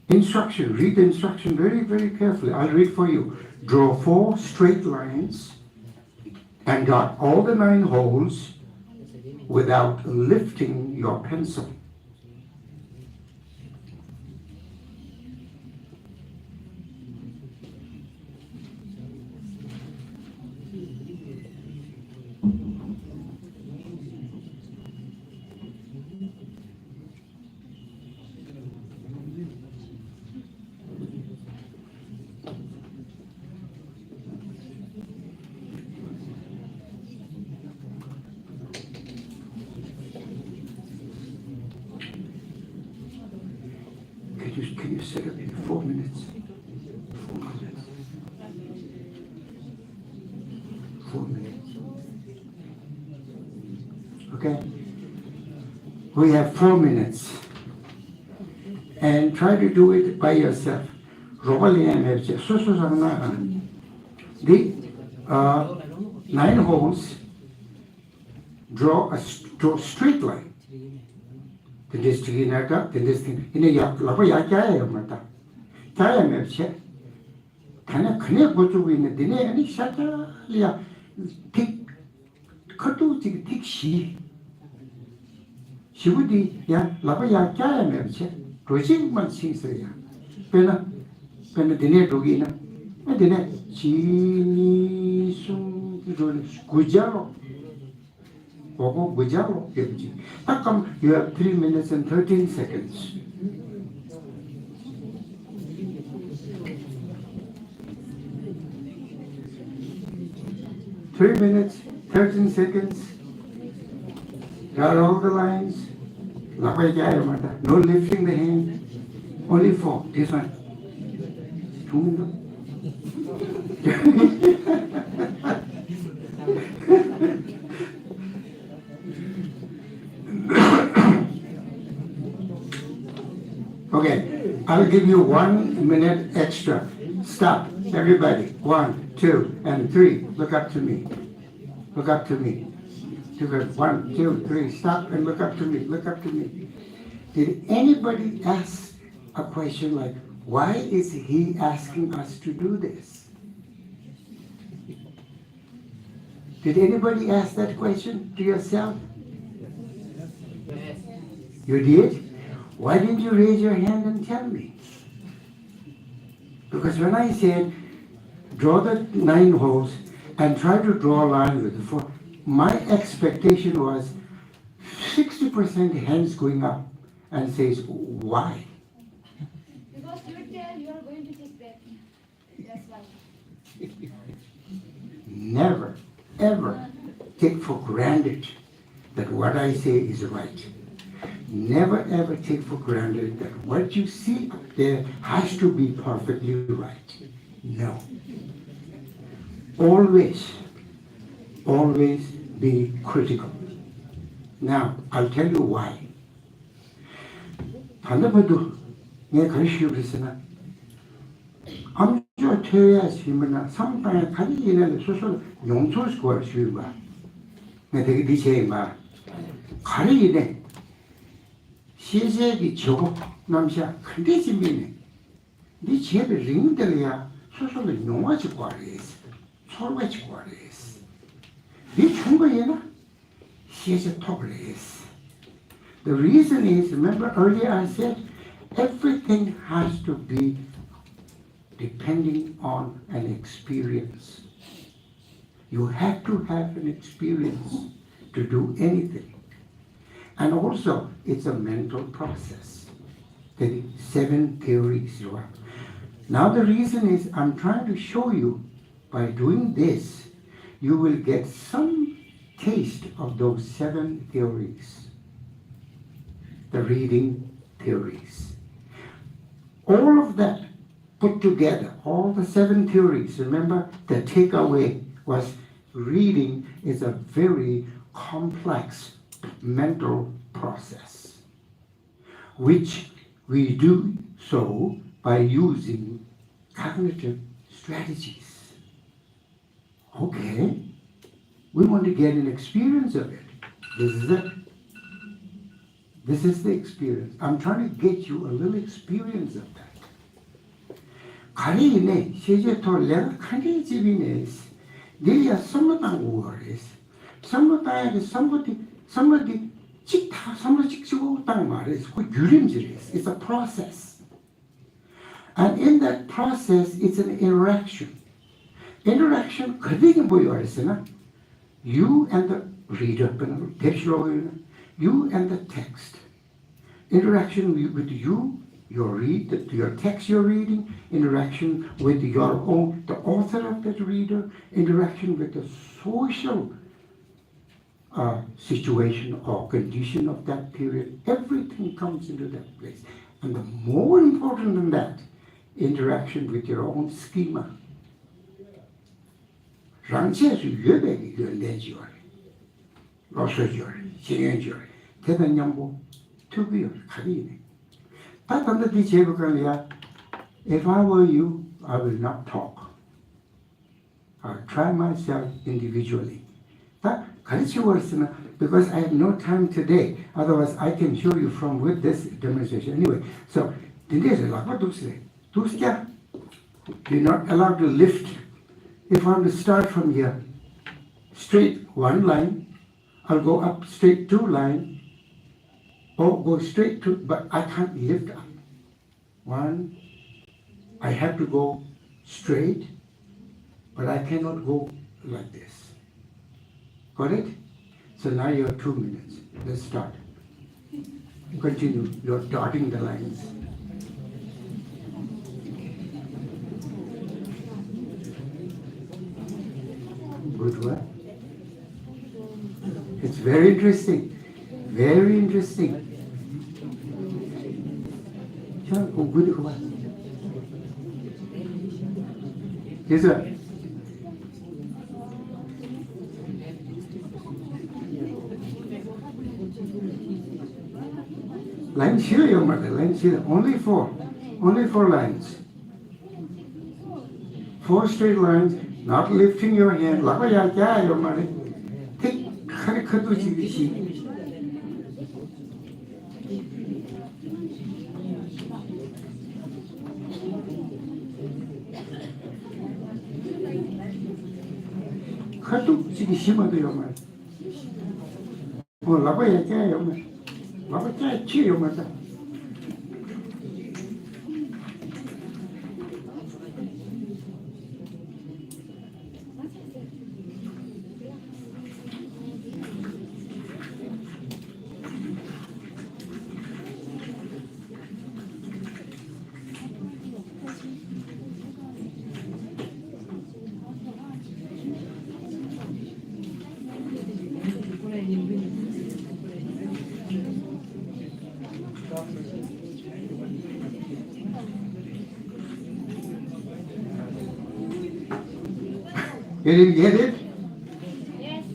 Instruction, read the instruction very, very carefully. I'll read for you. Draw 4 straight lines and dot all the 9 holes without lifting your pencil. Can you set up in 4 minutes? 4 minutes. 4 minutes. Okay? We have 4 minutes. And try to do it by yourself. The 9 holes, draw a straight line. The district in a yak, lava yakaya, mata. Kaya merche. Can a connect what you in the dinner and shata, ya, tick, katu, tick, she. She would be, ya, lava yakaya merche, project man sings ya. Pena dinner dogina, and dinner, chini sum, gujaro. How come you have 3 minutes and 13 seconds? 3 minutes, 13 seconds. Draw all the lines. No lifting the hand. Only 4. This one. 2 minutes. Okay, I'll give you 1 minute extra. Stop, everybody. 1, 2, and 3. Look up to me. Look up to me. 1, 2, 3. Stop and look up to me. Look up to me. Did anybody ask a question like, why is he asking us to do this? Did anybody ask that question to yourself? You did? Why didn't you raise your hand and tell me? Because when I said, draw the 9 holes and try to draw a line with the 4, my expectation was 60% hands going up and says, why? Because you tell you are going to take that. That's why. Never, ever take for granted that what I say is right. Never ever take for granted that what you see up there has to be perfectly right. No. Always, always be critical. Now, I'll tell you why. 반대로도 내가 가르치고 그랬으나 암조 퇴야시면 상방에 가리기는 소설 용서스 거시와 내가 되게 디체마 가리기네 시세기 저거 남샤 근데 집이네 네 집에 링들이야 소설을 용화지 거리스 소르가지 거리스 네 중거에나 시세 토블레스. The reason is, remember earlier I said, everything has to be depending on an experience. You have to have an experience to do anything. And also, it's a mental process. The 7 theories. Now the reason is, I'm trying to show you, by doing this, you will get some taste of those 7 theories. The reading theories. All of that put together, all the 7 theories, remember the takeaway was reading is a very complex mental process, which we do so by using cognitive strategies. Okay, we want to get an experience of it. This is it. This is the experience. I'm trying to get you a little experience of that. 가리네 시제토 내가 가리 집이네. 내가 선물당 오거리스. 선물당에 선물이 찍다 선물 찍고 땅 말이스. 그 유림질이스. It's a process. And in that process, it's an interaction. Interaction 그대게 뭐요 그랬으나 you and the reader, you and the text. Interaction with you, your text you're reading, interaction with your own, the author of that reader, interaction with the social situation or condition of that period. Everything comes into that place. And the more important than that, interaction with your own schema. 랑체에서 유배기 연대지월, 로서지월, 신현지월, 대단양보, 특유열, 가리네. 다단다디 제국관이야. If I were you, I will not talk. I'll try myself individually. 다 가르치고 있으나 because I have no time today. Otherwise, I can show you from with this demonstration. Anyway, so this is like what do say? You're not allowed to lift. If I'm to start from here, straight 1 line, I'll go up straight 2 line, or go straight to, but I can't lift up. 1, I have to go straight, but I cannot go like this. Got it? So now you have 2 minutes. Let's start. Continue. You're dotting the lines. With what? It's very interesting. Very interesting. 저 공부도 그만. 그래서 line here, your mother, line here. Only four lines. 4 straight lines, not lifting your hand. 라고야자, your mother. Take 카리카도 지듯이. 카뚝지기 심어도 your mother. 라고야자, your mother. 라고야자, your mother. You didn't get it? Yes.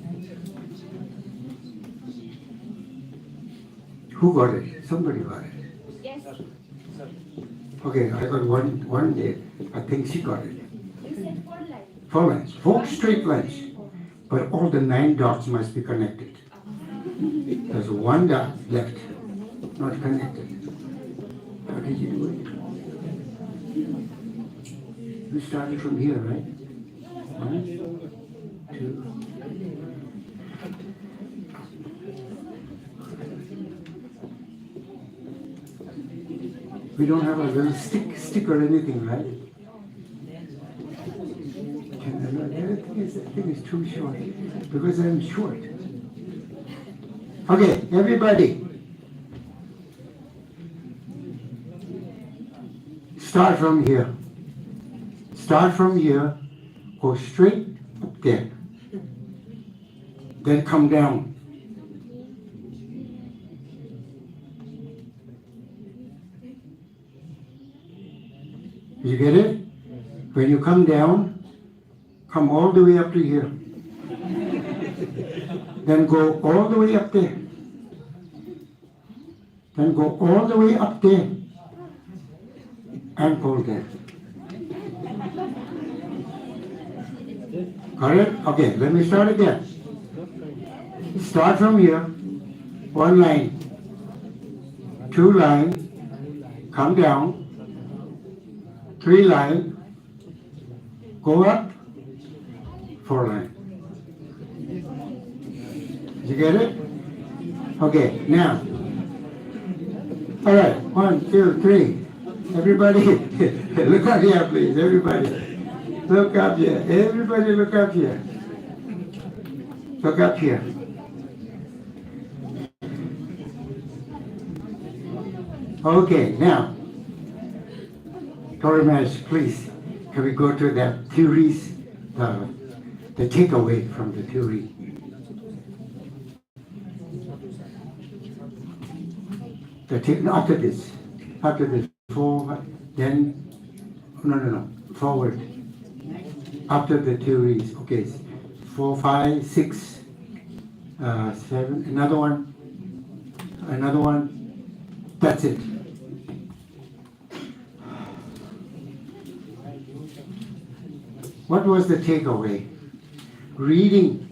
Who got it? Somebody got it. Yes. Okay, I got one there. I think she got it. You said 4 lines. 4 lines, 4 straight lines. But all the 9 dots must be connected. There's 1 dot left, not connected. How did you do it? You started from here, right? 1, 2. We don't have a little stick or anything, right? The thing is too short because I'm short. Okay, everybody. Start from here. Start from here. Go straight up there. Then come down. You get it? When you come down, come all the way up to here. Then go all the way up there. Then go all the way up there. And pull there. Got it? Okay, let me start again. Start from here. 1 line. 2 line. Come down. 3 line. Go up. 4 line. Did you get it? Okay, now. All right, 1, 2, 3. Everybody, look up here, please. Everybody, look up here. Everybody, look up here. Look up here. Okay, now, Torimash, please, can we go to the theories, the takeaway from the theory? After this, 4, then, no, forward. After the theories, okay, 4, 5, 6, 7, another one, that's it. What was the takeaway? Reading.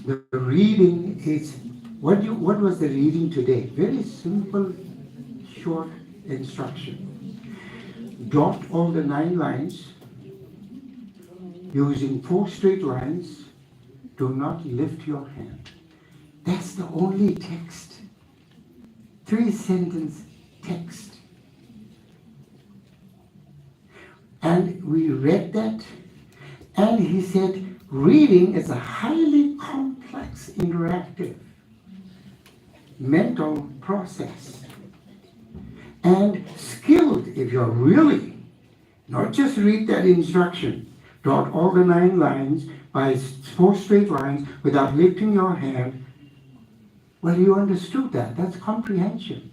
The reading is, what was the reading today? Very simple, short instruction. Dot all the 9 lines using 4 straight lines. Do not lift your hand. That's the only text. 3-sentence text. And we read that, and he said, reading is a highly complex, interactive, mental process. And skilled, if you're really, not just read that instruction, Draw all the 9 lines by 4 straight lines without lifting your hand. Well, you understood that. That's comprehension.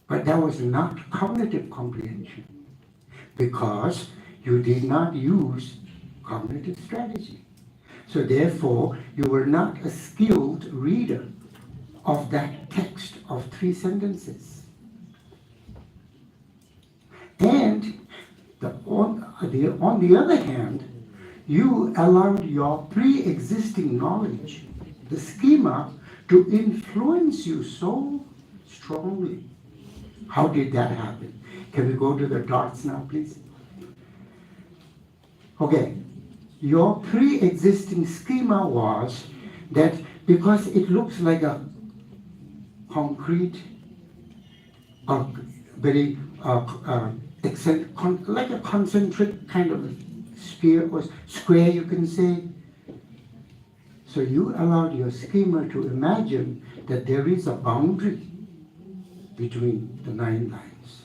But that was not cognitive comprehension because you did not use cognitive strategy. So therefore, you were not a skilled reader of that text of 3 sentences. And on the other hand, you allowed your pre-existing knowledge, the schema, to influence you so strongly. How did that happen? Can we go to the dots now, please? Okay, your pre-existing schema was that because it looks like a concrete, very like a concentric kind of sphere or square, you can say. So you allowed your schema to imagine that there is a boundary between the 9 lines.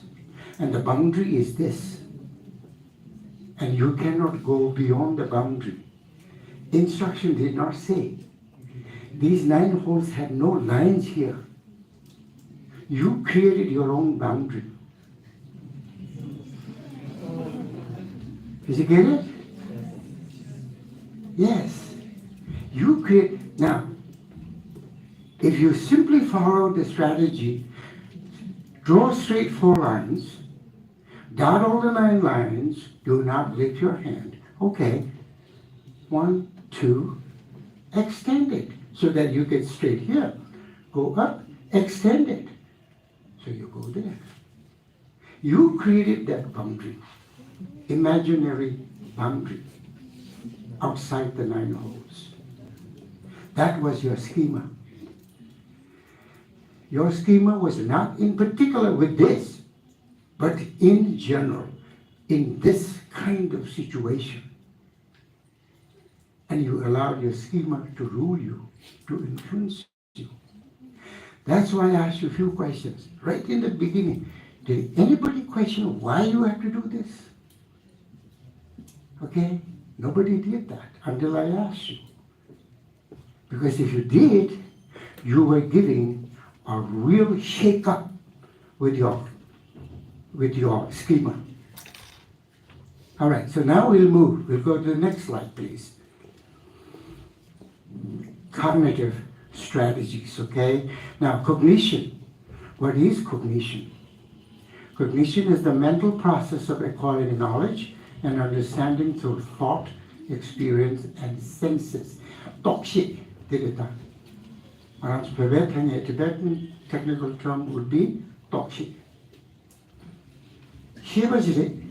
And the boundary is this. And you cannot go beyond the boundary. Instruction did not say. These 9 holes had no lines here. You created your own boundary. Did you get it? Yes. You create. Now, if you simply follow the strategy, draw straight 4 lines, dot all the 9 lines, do not lift your hand. Okay. 1, 2, extend it so that you get straight here. Go up, extend it. So you go there. You created that boundary, imaginary boundary, outside the 9 holes. That was your schema. Your schema was not in particular with this, but in general, in this kind of situation. And you allowed your schema to rule you, to influence you. That's why I asked you a few questions. Right in the beginning, did anybody question why you have to do this? Okay? Nobody did that until I asked you. Because if you did, you were giving a real shake-up with your schema. All right, so now we'll move. We'll go to the next slide, please. Cognitive strategies, okay? Now, cognition. What is cognition? Cognition is the mental process of acquiring knowledge and understanding through thought, experience, and senses. Tokshi, did it that? Tibetan technical term would be tokshi. Shivajire,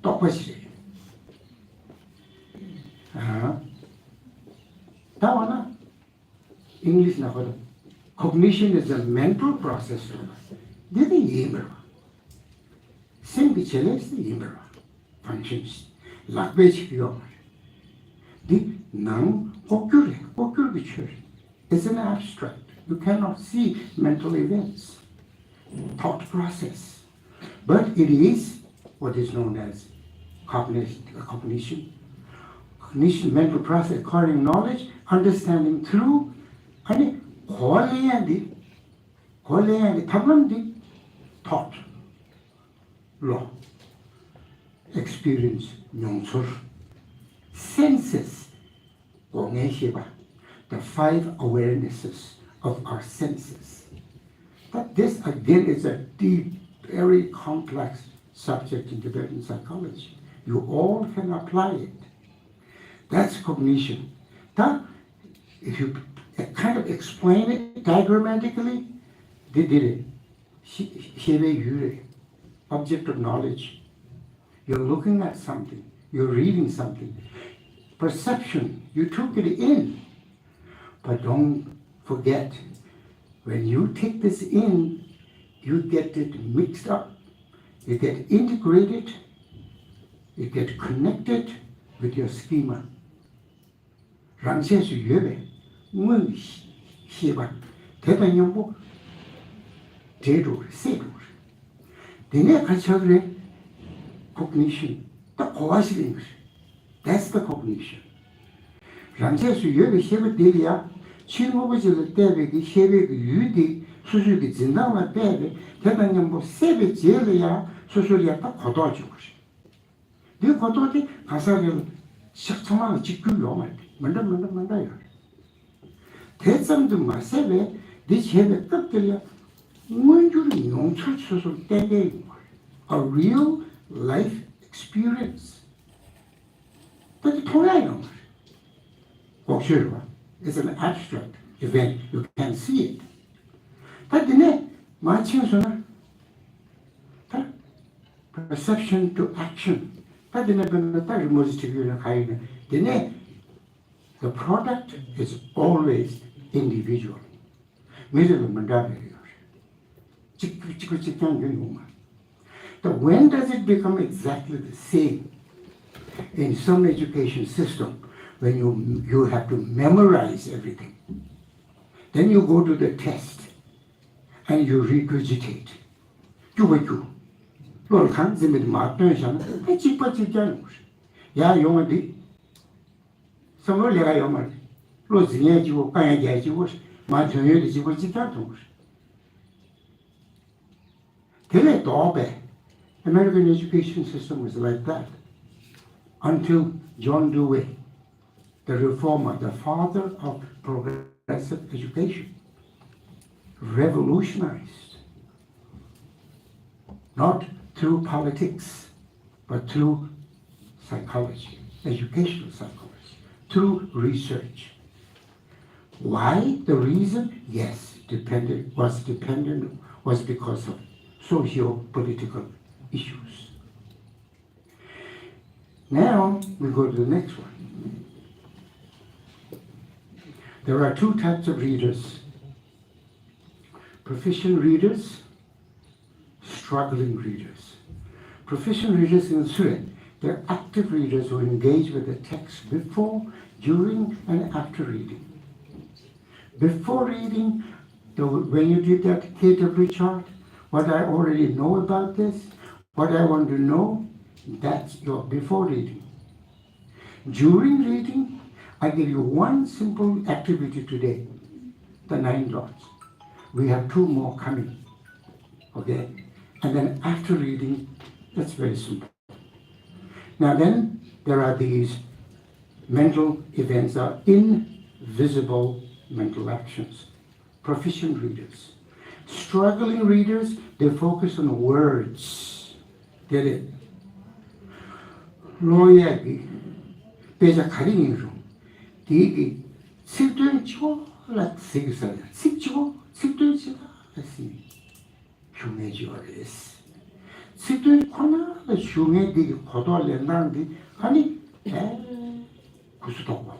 tokvajire. Tawana, English na kodo. Cognition is a mental process. Did the yimra? Simbi cheles the yimra functions. Lakbech yomar. The nang occur bichur. It's an abstract. You cannot see mental events, thought process. But it is what is known as cognition. Cognition, mental process, acquiring knowledge, understanding through, and thought, law, experience, senses, the 5 awarenesses of our senses. But this again is a deep, very complex subject in Tibetan psychology. You all can apply it. That's cognition. That, if you kind of explain it diagrammatically, they did it. Object of knowledge. You're looking at something. You're reading something. Perception. You took it in. But don't forget, when you take this in, you get it mixed up. You get integrated. You get connected with your schema. 랑세수 예배, 문 시바, 대단용보, 대로, 세로. 니네 같이 그래. cognition. 딱 고화시키는 것이. That's the cognition. 랑체수 여기 세배 대비야. 실무부지를 대비기 세배기 유디 수술기 진단을 대비 대단히 뭐 세배 제일이야 수술이야 딱 거둬주고 것이. 네 거둬지 가사를 시작하면 직급이 오면 만다. 대점도 마세배 네 세배 끝들이야. 문주를 농철 수술 때게 a real life experience. 근데 통하는 거야. 곡시로 it's an abstract event. You can't see it. 근데 마치면서는 perception to action. 근데 내가 딱 리모지티브를 가이는. 근데 the product is always individual. 미래는 만다래요. 직장 경우만. But when does it become exactly the same? In some education system, when you have to memorize everything, then you go to the test and you regurgitate. 쭈버쭈. 롤 강점이 맞던시하는 찌빠찌짜는 거지. 야 용어디. 선물 내가 용어. 로 증해지고 까야지고 만정여디 지고 찌짜던 거지. 그래 도배. American education system was like that until John Dewey, the reformer, the father of progressive education, revolutionized, not through politics, but through psychology, educational psychology, through research. Why? The reason? Yes, was because of socio-political issues. Now we go to the next one. There are two types of readers: proficient readers, struggling readers. Proficient readers in Surat, they're active readers who engage with the text before, during, and after reading. Before reading, when you did that KW chart, what I already know about this, what I want to know, that's your before reading. During reading, I give you one simple activity today, the 9 dots. We have 2 more coming, okay? And then after reading, that's very simple. Now then, there are these mental events, are invisible mental actions. Proficient readers. Struggling readers, they focus on words. Get it? 로이야기, 배자 가리는 중, 디기, 실도에 치고, 락세기사야, 식치고, 실도에 치고, 했으니, 흉해지어레스. 실도에 코나, 흉해, 디기, 고도할랜다는데, 아니, 구수도고,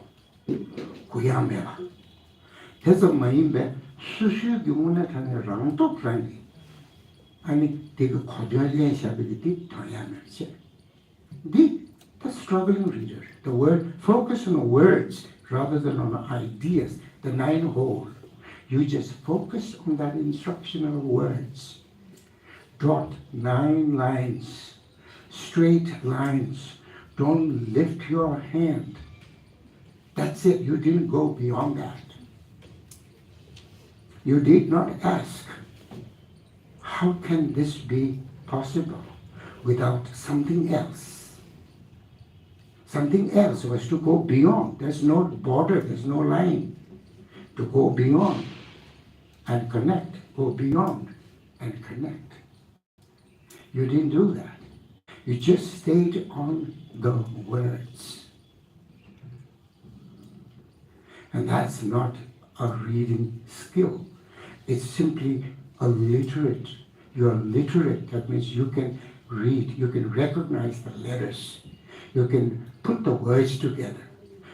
구야매봐. 그래서 뭐인데, 수수 경우는 그냥 랑독랑이, 아니, 디기 고도할랜샤비디, 더야매지. The struggling reader, the word, focus on words rather than on ideas, the 9 hole. You just focus on that instructional words. Dot 9 lines, straight lines. Don't lift your hand. That's it, you didn't go beyond that. You did not ask, how can this be possible without something else? Something else was to go beyond. There's no border, there's no line. To go beyond and connect, go beyond and connect. You didn't do that. You just stayed on the words. And that's not a reading skill. It's simply a literate. You're literate. That means you can read, you can recognize the letters. You can put the words together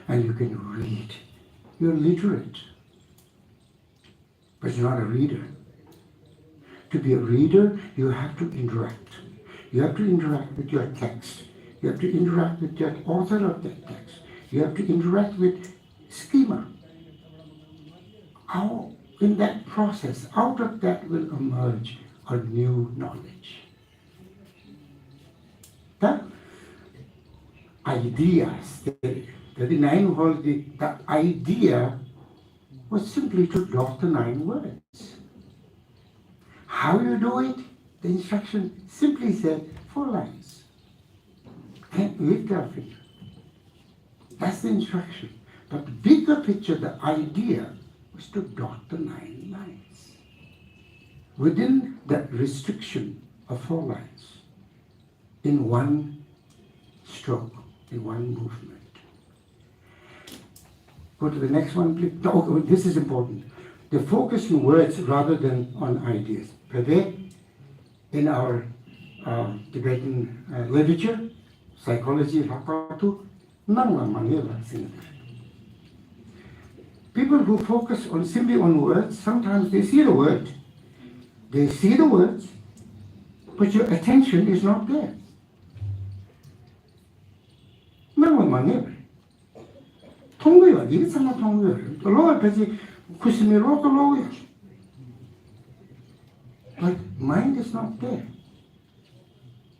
and you can read. You're literate, but you're not a reader. To be a reader, you have to interact. You have to interact with your text. You have to interact with the author of that text. You have to interact with schema. How, in that process, out of that will emerge a new knowledge. The ideas, the 9 hole, the idea was simply to dot the 9 words. How you do it? The instruction simply said 4 lines. Can't lift our finger. That's the instruction. But the bigger picture, the idea was to dot the 9 lines within the restriction of 4 lines in one stroke, in one movement. Go to the next one, please. Oh, this is important. The focus on words rather than on ideas. Today, in our Tibetan literature, psychology, people who focus on simply on words, sometimes they see the word. They see the words, but your attention is not there. 통구요. 이게 상관 통구요. 로가 배지 구심이 로도 로요. But mind is not there.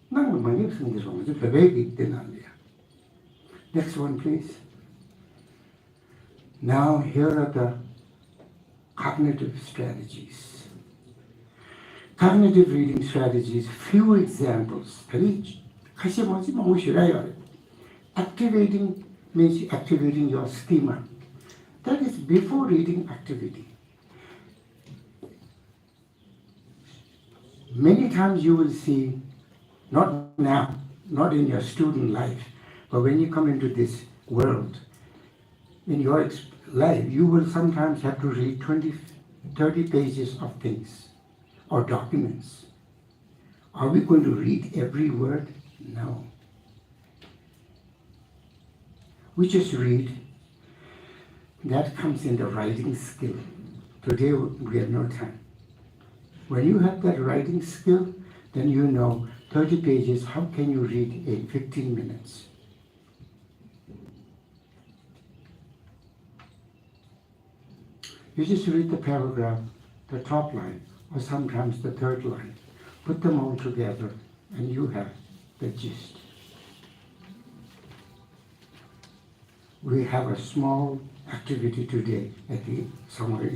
나는 많이 생겨서 이제 배배기 있대는데요. Next one, please. Now here are the cognitive strategies. Cognitive reading strategies. Few examples. very kasi 뭐지 너무 싫어요. Activating means activating your schema. That is before reading activity. Many times you will see, not now, not in your student life, but when you come into this world, in your life, you will sometimes have to read 20, 30 pages of things or documents. Are we going to read every word? No. We just read. That comes in the writing skill. Today we have no time. When you have that writing skill, then you know 30 pages, how can you read in 15 minutes? You just read the paragraph, the top line, or sometimes the third line. Put them all together, and you have the gist. We have a small activity today somewhere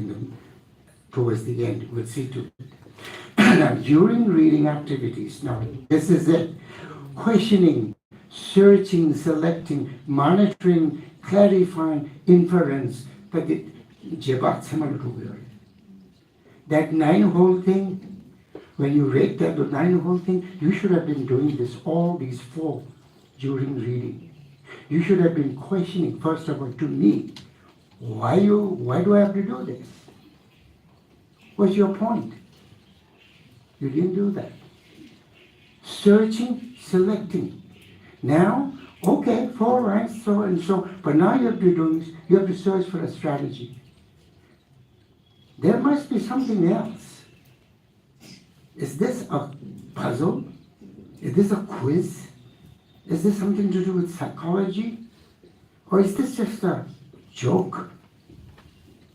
towards the end. We'll see to it. Now, during reading activities, now this is it. Questioning, searching, selecting, monitoring, clarifying, inference. That 9-hole thing, when you read that 9-hole thing, you should have been doing this, all these 4 during reading. You should have been questioning, first of all, to me, why do I have to do this? What's your point? You didn't do that. Searching, selecting. Now, okay, 4 lines, so and so, but now you have to search for a strategy. There must be something else. Is this a puzzle? Is this a quiz? Is this something to do with psychology? Or is this just a joke?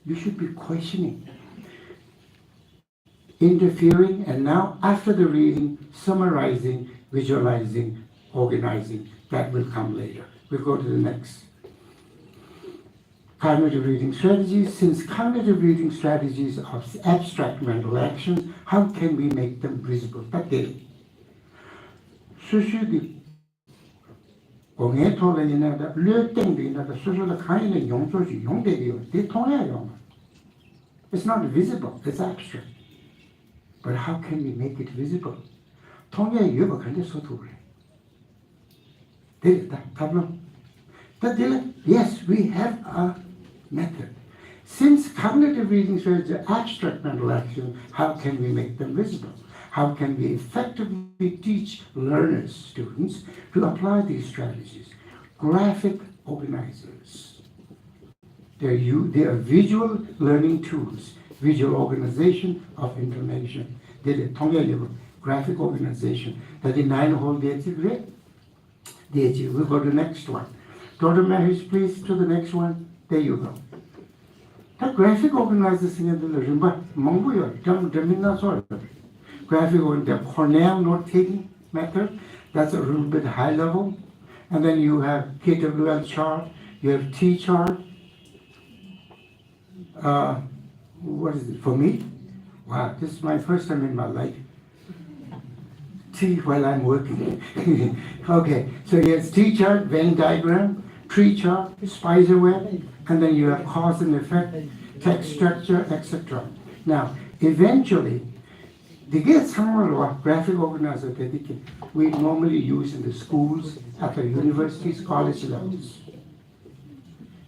You should be questioning, interfering, and now after the reading, summarizing, visualizing, organizing. That will come later. We'll go to the next. Cognitive reading strategies. Since cognitive reading strategies are abstract mental actions, how can we make them visible? That's It's not visible, it's abstract. But how can we make it visible? Yes, we have a method. Since cognitive reading strategies are abstract mental actions, how can we make them visible? How can we effectively teach learners, students, to apply these strategies? Graphic organizers. They are visual learning tools, visual organization of information. Graphic organization. That is 9-hole We'll go to the next one. Daughter Mahesh, please, to the next one. There you go. The graphic organizers in the graphic on the Cornell note-taking method, That's a little bit high level. And then you have KWL chart, you have T chart. What is it for me? Wow, this is my first time in my life. T while I'm working. Okay, so here's T chart, Venn diagram, tree chart, spider web, and then you have cause and effect, text structure, etc. Now, eventually, they get some of our graphic organizer that we normally use in the schools, at the universities, college levels.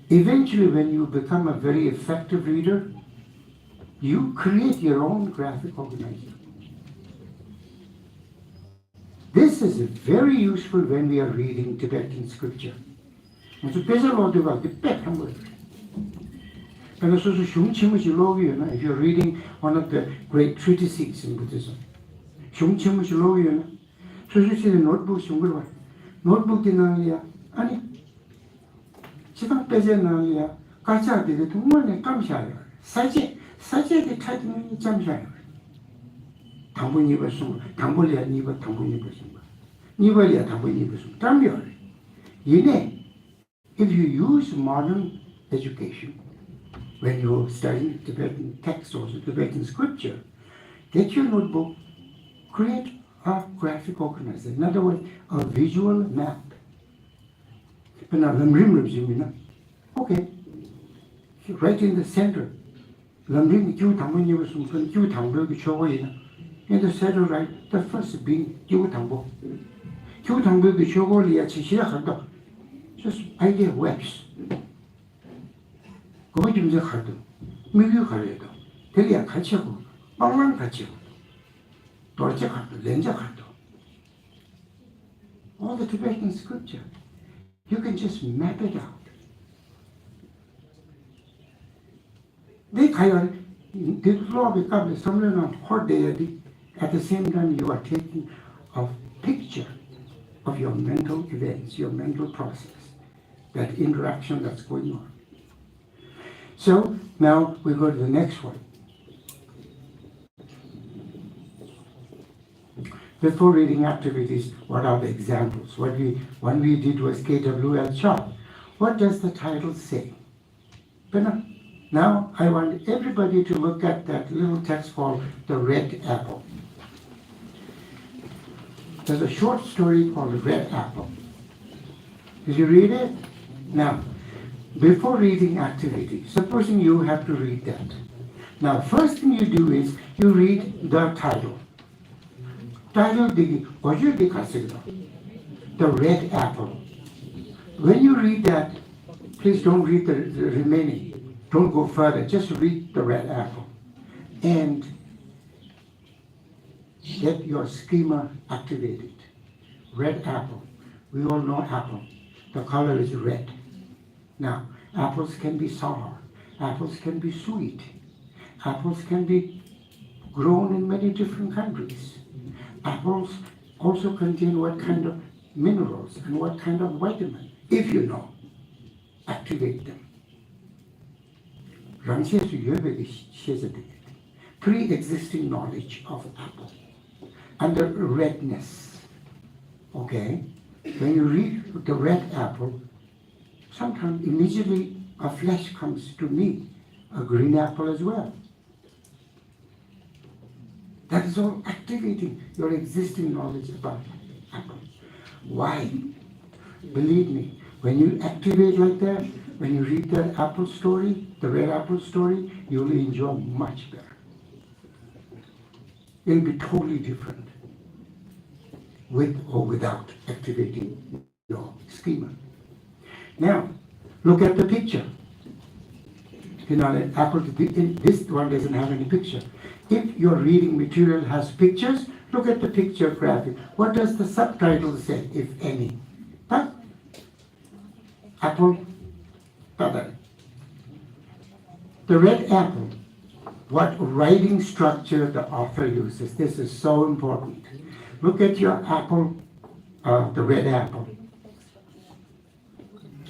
Eventually, when you become a very effective reader, you create your own graphic organizer. This is very useful when we are reading Tibetan scripture. And so there's a lot about Tibetan word. And also, if you're reading one of the great treatises in Buddhism, so you see the notebook, notebook in Alia, Annie. 지방 빼져나야 가짜들이 정말 감사해요. 사제 그 타이밍이 감사해요. 당분 입었으면 당분이야 입어 당분 입었으면 입어야 당분 입었으면 담벼. 이네 if you use modern education when you're studying Tibetan text or Tibetan scripture, get your notebook, create a graphic organizer. In other words, a visual map. Okay, right in the center. In the center, right, the first being just idea webs. All the Tibetan scripture. You can just map it out. They at the same time you are taking a picture of your mental events, your mental process, that interaction that's going on. So now we go to the next one. Before reading activities, what are the examples? One we did was KWL chart. What does the title say? Now I want everybody to look at that little text called The Red Apple. There's a short story called The Red Apple. Did you read it? Now, before reading activity, supposing you have to read that. Now, first thing you do is you read the title. The Red Apple. When you read that, please don't read the remaining. Don't go further. Just read the Red Apple. And get your schema activated. Red apple. We all know apple. The color is red. Now, apples can be sour. Apples can be sweet. Apples can be grown in many different countries. Apples also contain what kind of minerals and what kind of vitamin. If you know, activate them. Pre-existing knowledge of apple and the redness. Okay? When you read the red apple, sometimes immediately a flash comes to me, a green apple as well. That is all activating your existing knowledge about apple. Why? Believe me, when you activate like that, when you read the apple story, the red apple story, you will enjoy much better. It'll be totally different with or without activating your schema. Now, look at the picture. You know, an apple, this one doesn't have any picture. If your reading material has pictures, look at the picture graphic. What does the subtitle say, if any? Huh? Apple, tada. The red apple. What writing structure the author uses. This is so important. Look at your apple, the red apple.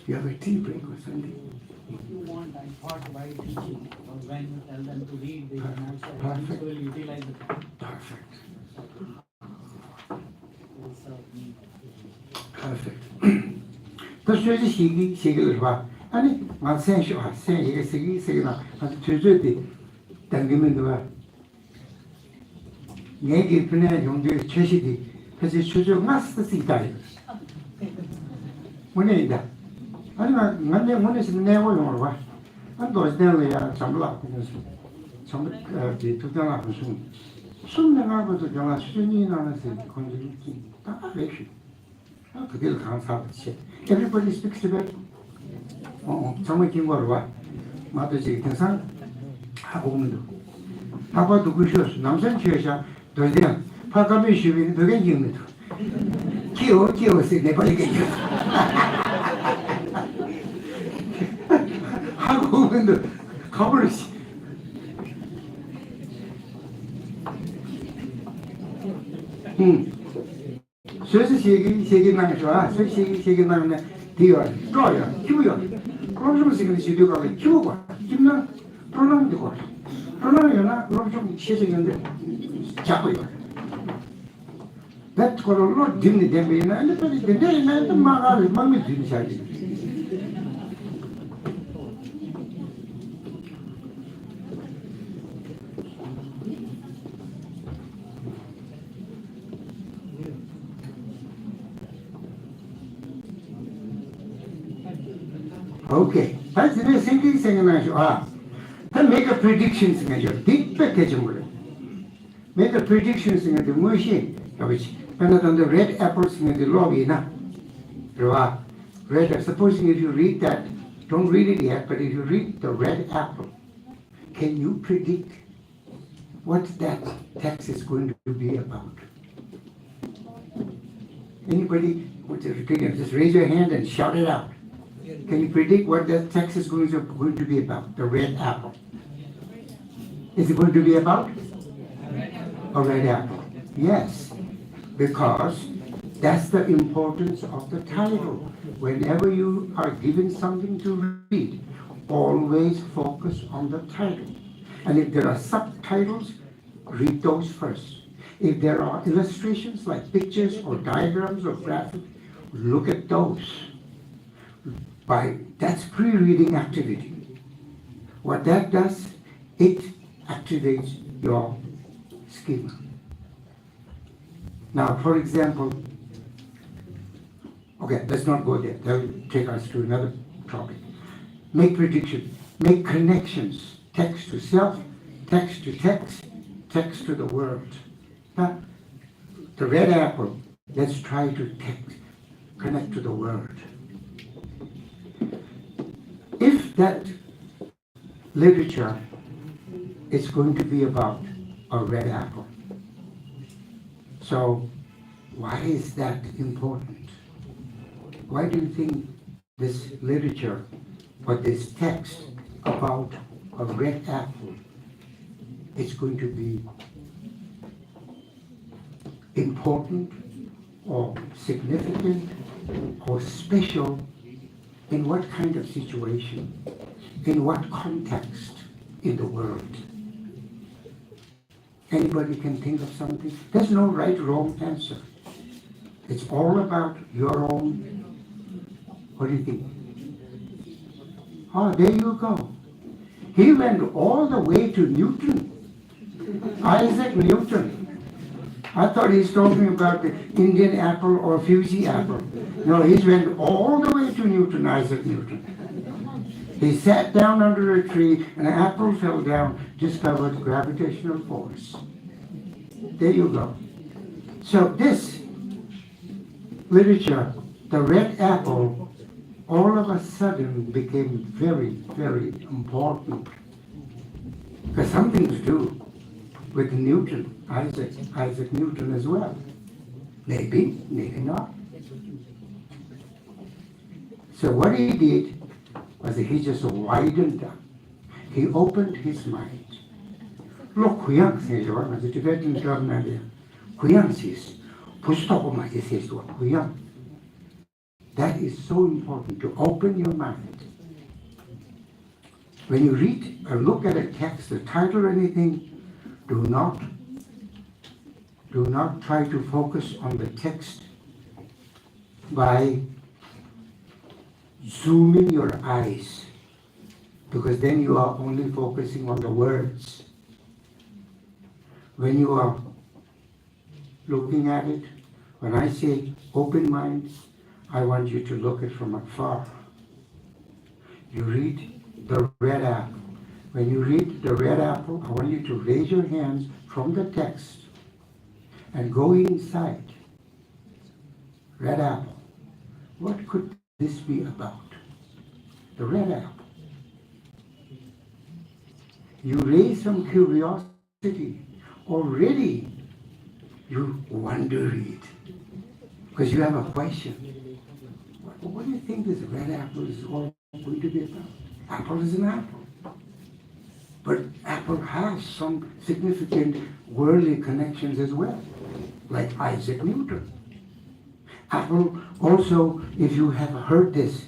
You have a tea break or something? If you want, I thought by teaching, or when you tell them to read, they can also Perfect. utilize the time. Perfect. It will serve me. 또 소지 시기를 봐. 아니, 맞생쇼, 생 이게 시기나 아주 저저디 당기면 봐. 얘기 분야 용도의 최시디 그래서 수조 마스터 시다. 뭐네이다. 아니면 만내 뭐네서 내고용으로 봐. 안 도스내려야 잠불아 그래서 전부 그 두장아 무슨 순명하고도 영화 수준이 나면서 건드리기 딱 외시. 그들 강사듯이 everybody speaks about 정말 긴 거로 와 마도 지금 등산 하고 오는데 아빠 누구셨어 남산 지어서 너희들 파카미 시비는 되게 기억나도 기어서 내버리게 하고 오는데 가버렸지.所以세계 나면 좋아. 세계 나면 뒤어 좋아요. 키워요. 그럼 좀 세계 지도가 키우고 김나 프로그램 되고 프로그램이나 그럼 좀 시행인데 잡고요. that 걸로 dimni dem이나 근데 근데 막아를 막미 dim샤지. Okay, that's the thinking 생각나죠. Then make a predictions measure. 빅백해 좀 그래. Make a predictions measure. 무엇이? 그렇지. 그러나 the red apples measure lobby나. 그러와 red. Supposing if you read that, don't read it yet, but if you read the red apple, can you predict what that text is going to be about? Anybody? Just raise your hand and shout it out. Can you predict what that text is going to be about? The red apple. Is it going to be about? A red apple. Yes, because that's the importance of the title. Whenever you are given something to read, always focus on the title. And if there are subtitles, read those first. If there are illustrations like pictures or diagrams or graphics, look at those. That's pre-reading activity. What that does, it activates your schema. Now, for example, okay, let's not go there. That will take us to another topic. Make predictions, make connections, text to self, text to text, text to the world. Now, the red apple, let's try to connect to the world. If that literature is going to be about a red apple, so why is that important? Why do you think this literature or this text about a red apple is going to be important or significant or special? In what kind of situation? In what context in the world? Anybody can think of something? There's no right or wrong answer. It's all about your own. What do you think? Oh, there you go. He went all the way to Newton. Isaac Newton. I thought he's talking about the Indian apple or Fuji apple. No, he went all the way to Newton, Isaac Newton. He sat down under a tree, and an apple fell down, discovered gravitational force. There you go. So this literature, the red apple, all of a sudden became very, very important. There's something to do with Newton, Isaac Newton as well. Maybe, maybe not. So what he did was he just widened up. He opened his mind. Look, Kuyang says, the Tibetan term, Kuyang says, Pustako says, Kuyang. That is so important, to open your mind. When you read or look at a text, a title or anything, do not try to focus on the text by zooming your eyes, because then you are only focusing on the words. When you are looking at it, when I say open mind, I want you to look at it from afar. You read the red apple. When you read the red apple, I want you to raise your hands from the text and go inside. Red apple. What could this be about? The red apple. You raise some curiosity. Already you wonder it because you have a question. What do you think this red apple is all going to be about? Apple is an apple. But apple has some significant worldly connections as well, like Isaac Newton. Apple also, if you have heard this,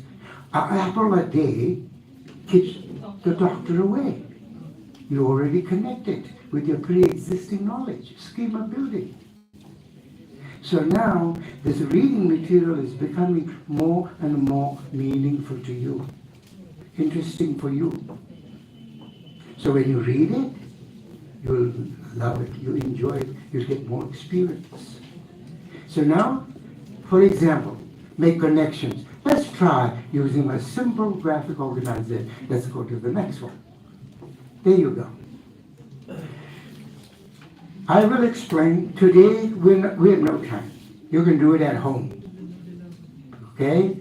an apple a day keeps the doctor away. You already connected with your pre-existing knowledge, schema building. So now this reading material is becoming more and more meaningful to you, interesting for you. So when you read it, you'll love it, you'll enjoy it, you'll get more experience. So now, for example, make connections. Let's try using a simple graphic organizer. Let's go to the next one. There you go. I will explain. Today, we have no time. You can do it at home. Okay?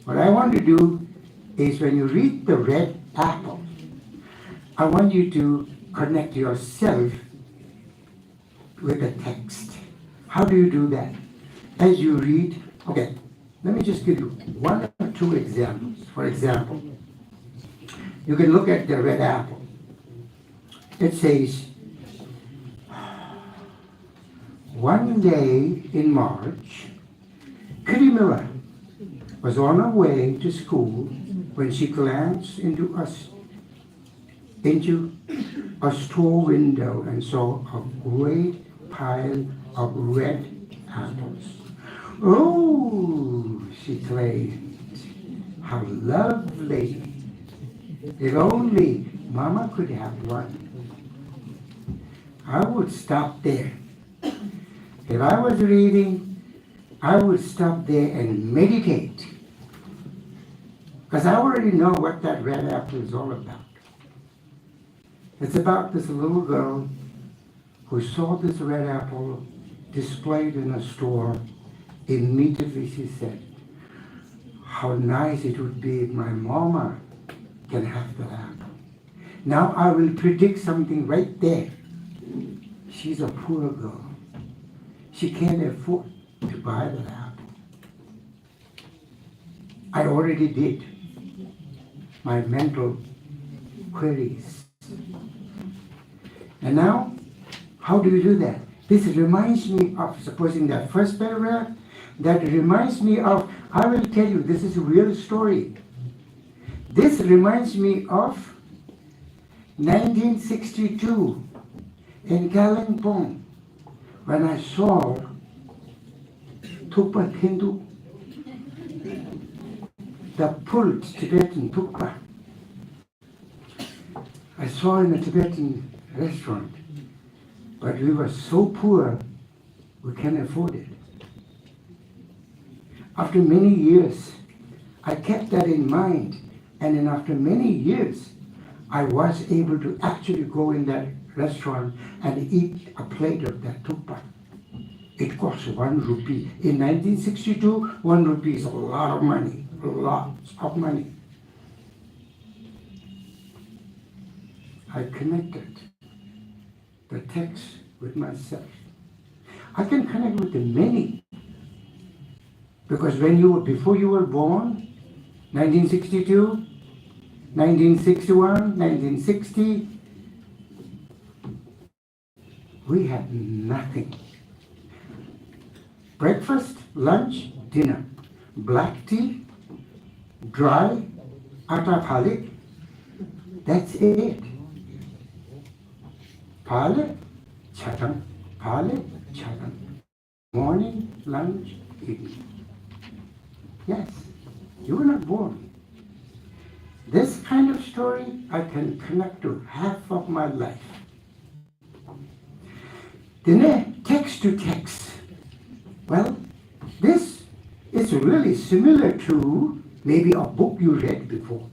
What I want to do is when you read the red apple, I want you to connect yourself with the text. How do you do that? As you read, okay, let me just give you one or two examples. For example, you can look at the red apple. It says, one day in March, Kirimura was on her way to school when she glanced into a store window and saw a great pile of red apples. Oh, she exclaimed, how lovely. If only Mama could have one. I would stop there. If I was reading, I would stop there and meditate. Because I already know what that red apple is all about. It's about this little girl who saw this red apple displayed in a store. Immediately she said, how nice it would be if my mama can have that apple. Now I will predict something right there. She's a poor girl. She can't afford to buy that apple. I already did my mental queries. And now, how do you do that? This reminds me of, supposing that first paragraph, that reminds me of, I will tell you, this is a real story. This reminds me of 1962 in Kalimpong, when I saw Tukpa Hindu, the pulled Tibetan Tukpa. I saw in a Tibetan restaurant, but we were so poor, we can't afford it. After many years, I kept that in mind, and then after many years, I was able to actually go in that restaurant and eat a plate of that tukpa. It cost 1 rupee. In 1962, 1 rupee is a lot of money, lots of money. I connected the text with myself. I can connect with the many. Because before you were born, 1962, 1961, 1960, we had nothing. Breakfast, lunch, dinner, black tea, dry, atta phalik, that's it. Phalik, chatam, phalik, chatam. Morning, lunch, evening. Yes, you were not born This kind of story I can connect to half of my life. Then text to text. Well, this is really similar to maybe a book you read before,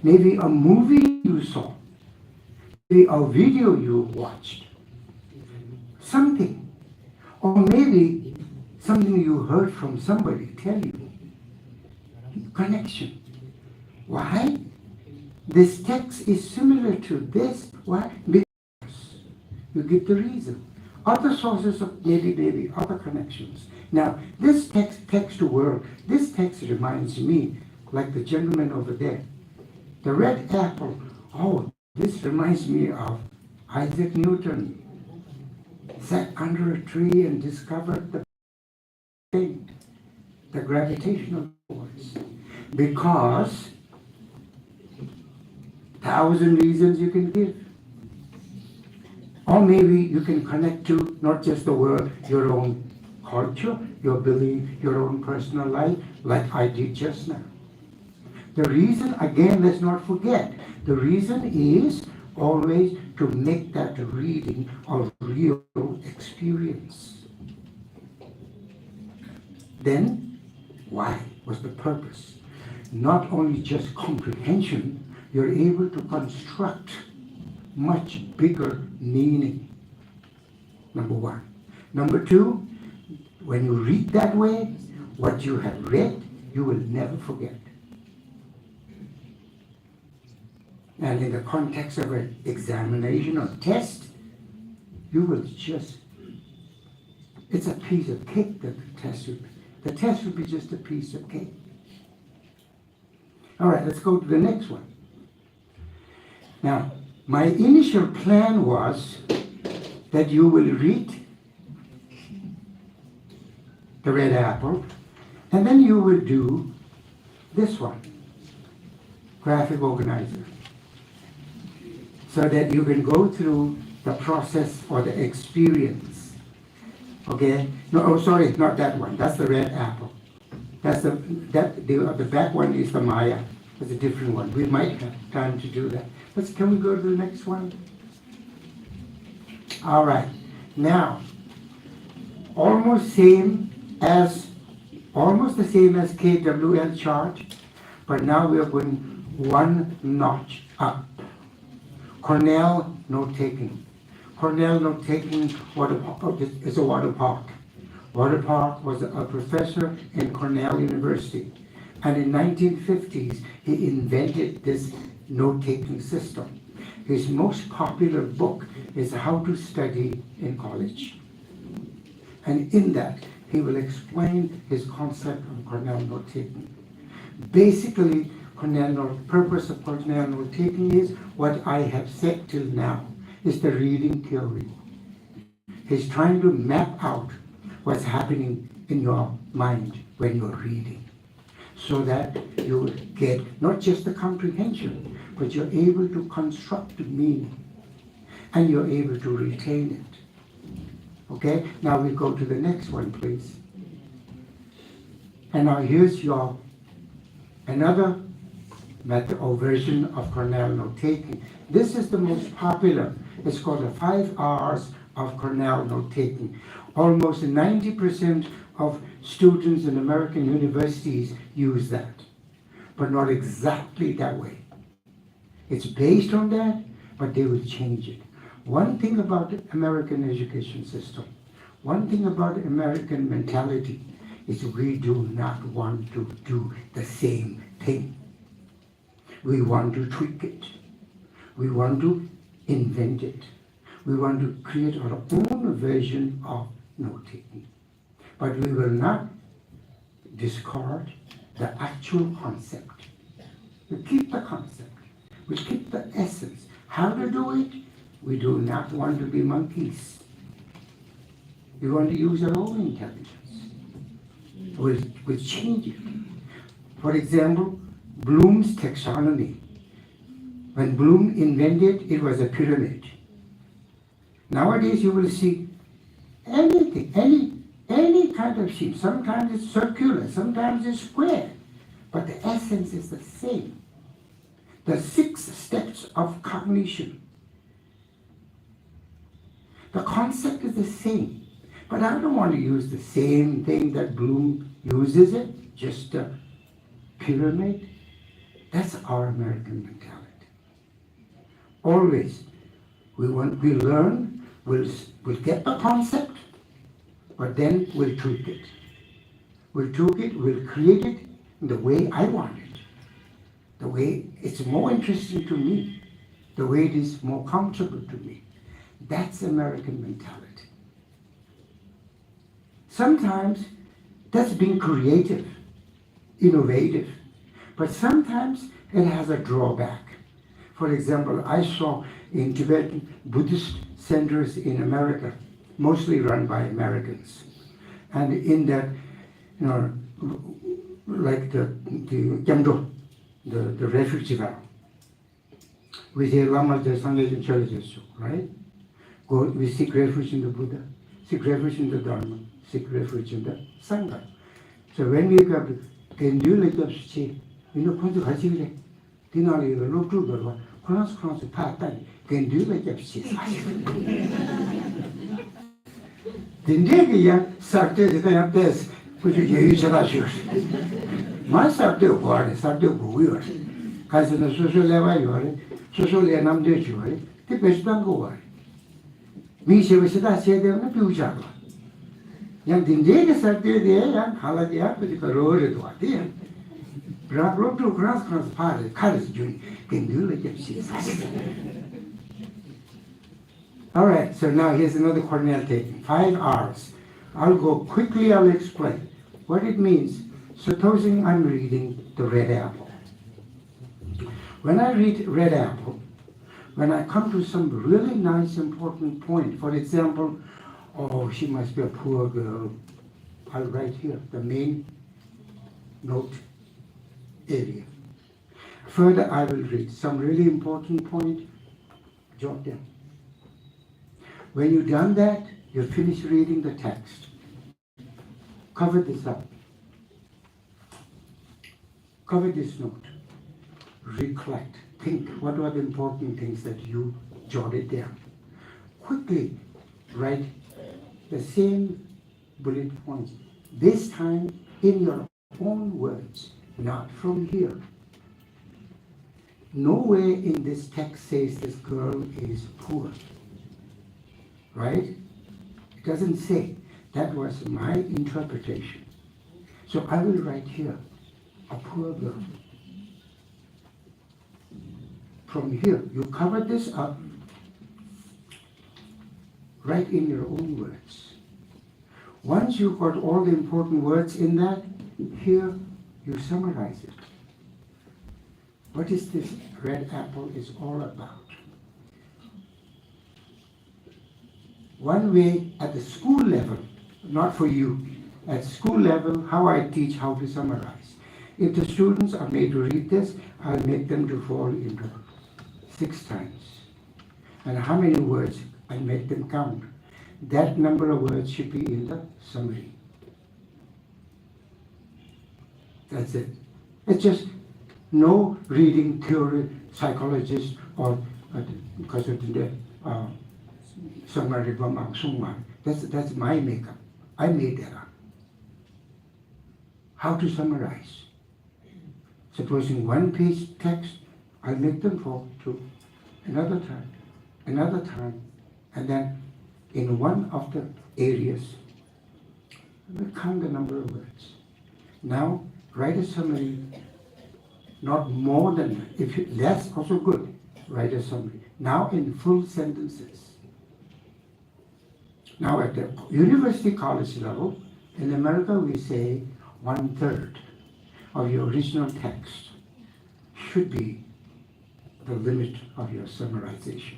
maybe a movie you saw, maybe a video you watched, something, or maybe something you heard from somebody tell you. Connection. Why? This text is similar to this. Why? Because you give the reason. Other sources of maybe other connections. Now, this text to world, this text reminds me, like the gentleman over there, the red apple. Oh, this reminds me of Isaac Newton. Sat under a tree and discovered the thing, the gravitational force. Because 1,000 reasons you can give. Or maybe you can connect to not just the world, your own culture, your belief, your own personal life, like I did just now. The reason, again, let's not forget, the reason is always to make that reading a real experience. Then, why was the purpose? Not only just comprehension, you're able to construct much bigger meaning. Number one. Number two, when you read that way, what you have read, you will never forget. And in the context of an examination or test, you will just, it's a piece of cake that the test would be. The test would be just a piece of cake. All right, let's go to the next one. Now, my initial plan was that you will read the red apple, and then you will do this one, graphic organizer, so that you can go through the process or the experience. Okay? No, oh, sorry, not that one. That's the red apple. That's the back one is the Maya. It's a different one. We might have time to do that. Can we go to the next one? All right. Now, almost the same as KWL chart, but now we are going one notch up. Cornell note-taking. Cornell note-taking is a water park. Water Park was a professor in Cornell University. And in 1950s, he invented this note-taking system. His most popular book is How to Study in College. And in that, he will explain his concept of Cornell note-taking. Basically, purpose of Cornell note-taking is what I have said till now, is the reading theory. He's trying to map out what's happening in your mind when you're reading, so that you will get not just the comprehension, but you're able to construct the meaning, and you're able to retain it. Okay, now we go to the next one, please. And now here's your another method or version of Cornell note-taking. This is the most popular. It's called the 5 R's of Cornell note-taking. Almost 90% of students in American universities use that, but not exactly that way. It's based on that, but they will change it. One thing about the American education system, one thing about American mentality, is we do not want to do the same thing. We want to tweak it. We want to invent it. We want to create our own version of note-taking. But we will not discard the actual concept. We keep the concept. We keep the essence. How to do it? We do not want to be monkeys. We want to use our own intelligence. We'll change it. For example, Bloom's taxonomy. When Bloom invented, it was a pyramid. Nowadays, you will see anything, any kind of shape. Sometimes it's circular, sometimes it's square, but the essence is the same. The 6 steps of cognition. The concept is the same, but I don't want to use the same thing that Bloom uses it, just a pyramid. That's our American mentality. Always, we learn, we'll get the concept, but then we'll tweak it. We'll create it in the way I want it, the way it's more interesting to me, the way it is more comfortable to me. That's American mentality. Sometimes that's being creative, innovative, but sometimes it has a drawback. For example, I saw in Tibetan Buddhist centers in America, mostly run by Americans, and in that, like the Gyamdo, the refugee camp, we say Lama Sangha Churches, right? We seek refuge in the Buddha, seek refuge in the Dharma, seek refuge in the Sangha. So when we come, can you like up see, point to Hachile, Dinali, the local Burma, cross part time, can you like up see? The Negia started the best, which you use as yours. My subject was subject we were. As in the social level, social and amdituary, the best don't go away. We should say that said in the future. Young Dindig started there and Haladia with the road at what there. Road to cross party, Carlos June, can do like a All right, so now here's another Cornell taking 5 R's. I'll go quickly, I'll explain what it means. Supposing I'm reading the red apple. When I read red apple, when I come to some really nice important point, for example, oh, she must be a poor girl, I'll write here, the main note area. Further, I will read some really important point, jot them. When you've done that, you finish reading the text. Cover this up. Cover this note. Recollect. Think what are the important things that you jotted down. Quickly write the same bullet points. This time in your own words, not from here. Nowhere in this text says this girl is poor. Right? It doesn't say. That was my interpretation. So I will write here, a poor girl. From here, you cover this up, write in your own words. Once you've got all the important words in that, here you summarize it. What is this red apple is all about? One way at the school level, not for you, at school level, how I teach how to summarize. If the students are made to read this, I'll make them to fall into 6 times. And how many words? I make them count. That number of words should be in the summary. That's it. It's just no reading theory, psychologist, or because of the that's my makeup. I made that up. How to summarize. Supposing 1-page text, I'll make them fall to another time, and then in one of the areas, we'll count the number of words. Now, write a summary, not more than, if you, less also good, write a summary. Now in full sentences. Now at the university college level, in America we say 1/3 of your original text should be the limit of your summarization.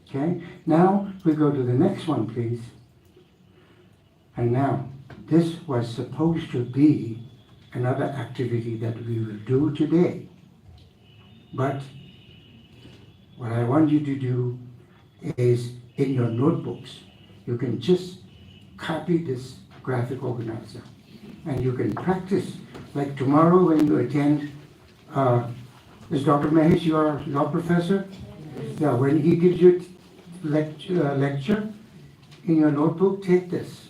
Okay, now we go to the next one, please. And now, this was supposed to be another activity that we will do today. But what I want you to do is, in your notebooks, you can just copy this graphic organizer. And you can practice, like tomorrow when you attend Is Dr. Mahesh your professor? Yeah, when he gives you lecture in your notebook, take this.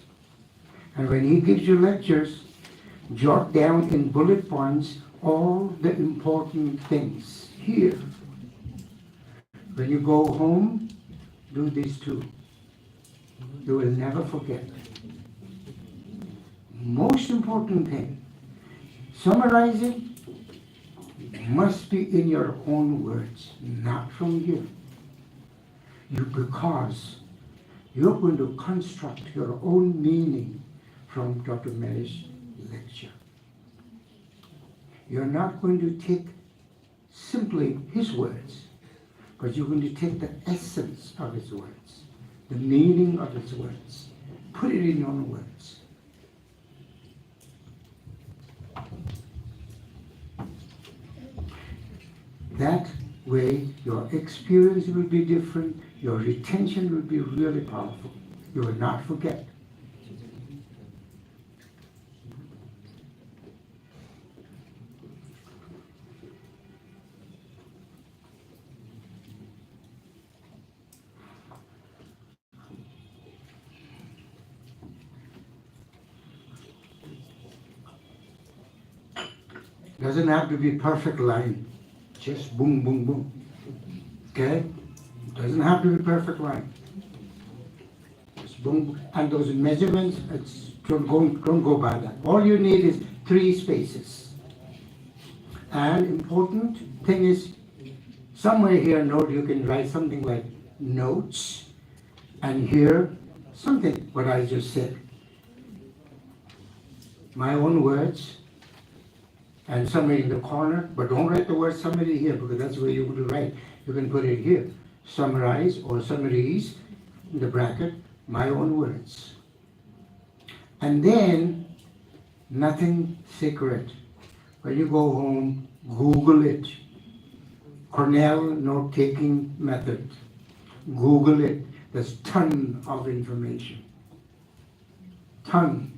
And when he gives you lectures, jot down in bullet points all the important things here. When you go home, do these two. You will never forget. Most important thing, summarizing must be in your own words, not from you. Because you're going to construct your own meaning from Dr. Mahesh's lecture. You're not going to take simply his words, but you're going to take the essence of his words, the meaning of his words, put it in your own words. That way, your experience will be different, your retention will be really powerful. You will not forget. Doesn't have to be perfect line, just boom, boom, boom. Okay? Doesn't have to be perfect line. Just boom, and those measurements, don't go by that. All you need is 3 spaces. And important thing is, somewhere here, note you can write something like notes, and here something what I just said. My own words. And somewhere in the corner, but don't write the word summary here because that's where you would write. You can put it here. Summarize or summaries in the bracket, my own words. And then, nothing secret. When you go home, Google it. Cornell note-taking method. Google it. There's ton of information. Ton.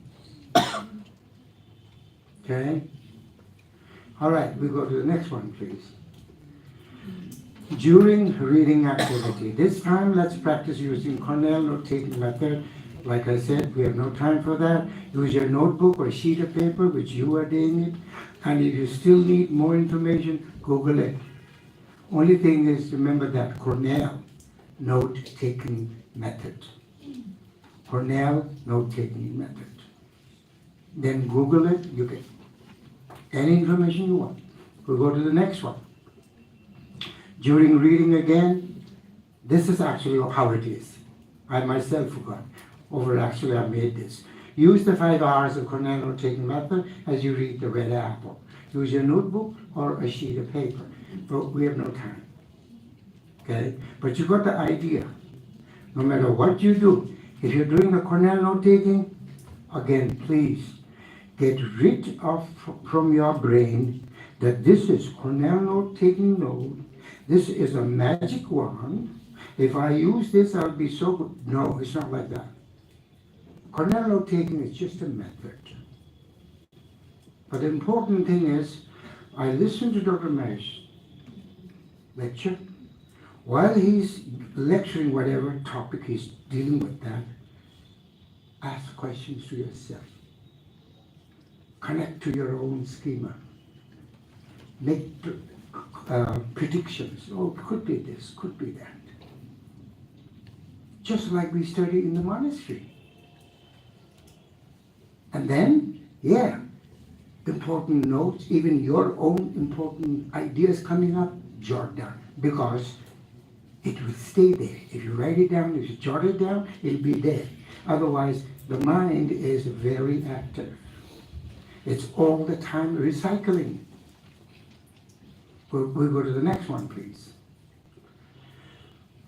Okay? All right, we go to the next one, please. During reading activity. This time, let's practice using Cornell note-taking method. Like I said, we have no time for that. Use your notebook or sheet of paper, which you are doing it. And if you still need more information, Google it. Only thing is, remember that Cornell note-taking method. Cornell note-taking method. Then Google it, you get any information you want. We'll go to the next one. During reading again, this is actually how it is. I myself forgot. I made this. Use the 5 hours of Cornell note-taking method as you read the Red Apple. Use your notebook or a sheet of paper. But we have no time. Okay? But you got the idea. No matter what you do, if you're doing the Cornell note-taking, again, please, get rid of from your brain that this is Cornell note-taking node. This is a magic wand. If I use this, I'll be so good. No, it's not like that. Cornell note-taking is just a method. But the important thing is, I listened to Dr. Mahesh's lecture. While he's lecturing whatever topic he's dealing with that, ask questions to yourself. Connect to your own schema. Make predictions. Oh, it could be this, could be that. Just like we study in the monastery. And then, important notes, even your own important ideas coming up, jot down. Because it will stay there. If you write it down, if you jot it down, it'll be there. Otherwise, the mind is very active. It's all the time recycling. We'll go to the next one, please.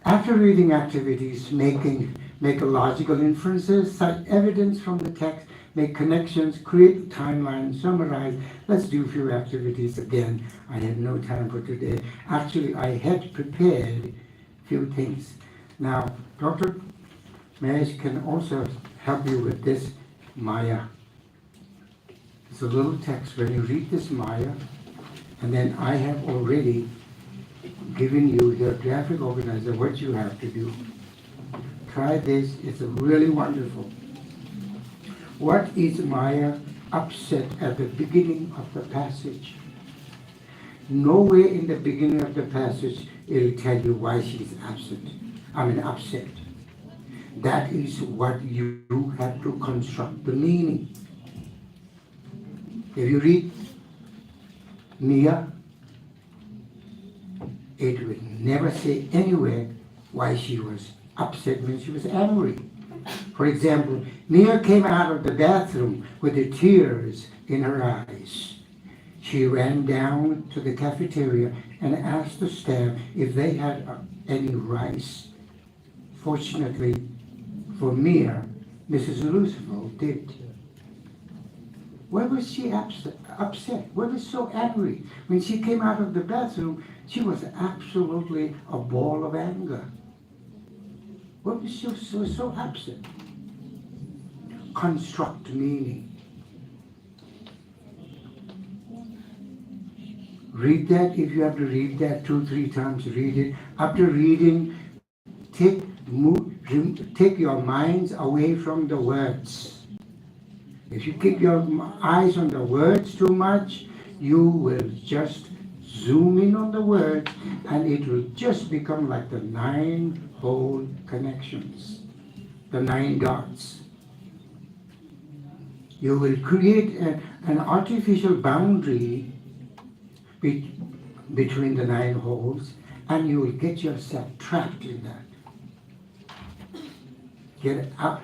After reading activities, make a logical inferences, cite evidence from the text, make connections, create a timeline, summarize. Let's do a few activities again. I had no time for today. Actually, I had prepared a few things. Now, Dr. Mahesh can also help you with this Maya. It's a little text. When you read this Maya, And then I have already given you the graphic organizer what you have to do. Try this, it's really wonderful. What is Maya upset at the beginning of the passage? Nowhere in the beginning of the passage it'll tell you why she's upset. That is what you have to construct the meaning. If you read Mia, it will never say anywhere why she was upset when she was angry. For example, Mia came out of the bathroom with the tears in her eyes. She ran down to the cafeteria and asked the staff if they had any rice. Fortunately for Mia, Mrs. Roosevelt did. Why was she upset? Why was she so angry? When she came out of the bathroom, she was absolutely a ball of anger. Why was she so upset? Construct meaning. Read that. If you have to read that 2-3 times, read it. After reading, take your minds away from the words. If you keep your eyes on the words too much, you will just zoom in on the words and it will just become like the 9-hole connections, the 9 dots. You will create an artificial boundary between the 9 holes and you will get yourself trapped in that. Get out.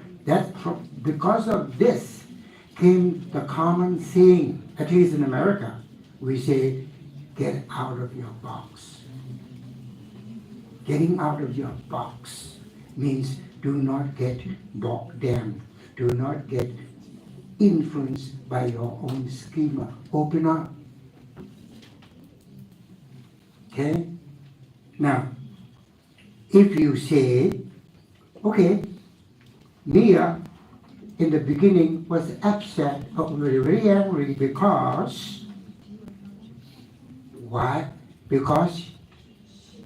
Because of this came the common saying, at least in America, we say, get out of your box. Getting out of your box means do not get bogged down. Do not get influenced by your own schema. Open up. Okay? Now, if you say, okay, Mia in the beginning was upset or very angry because, why? Because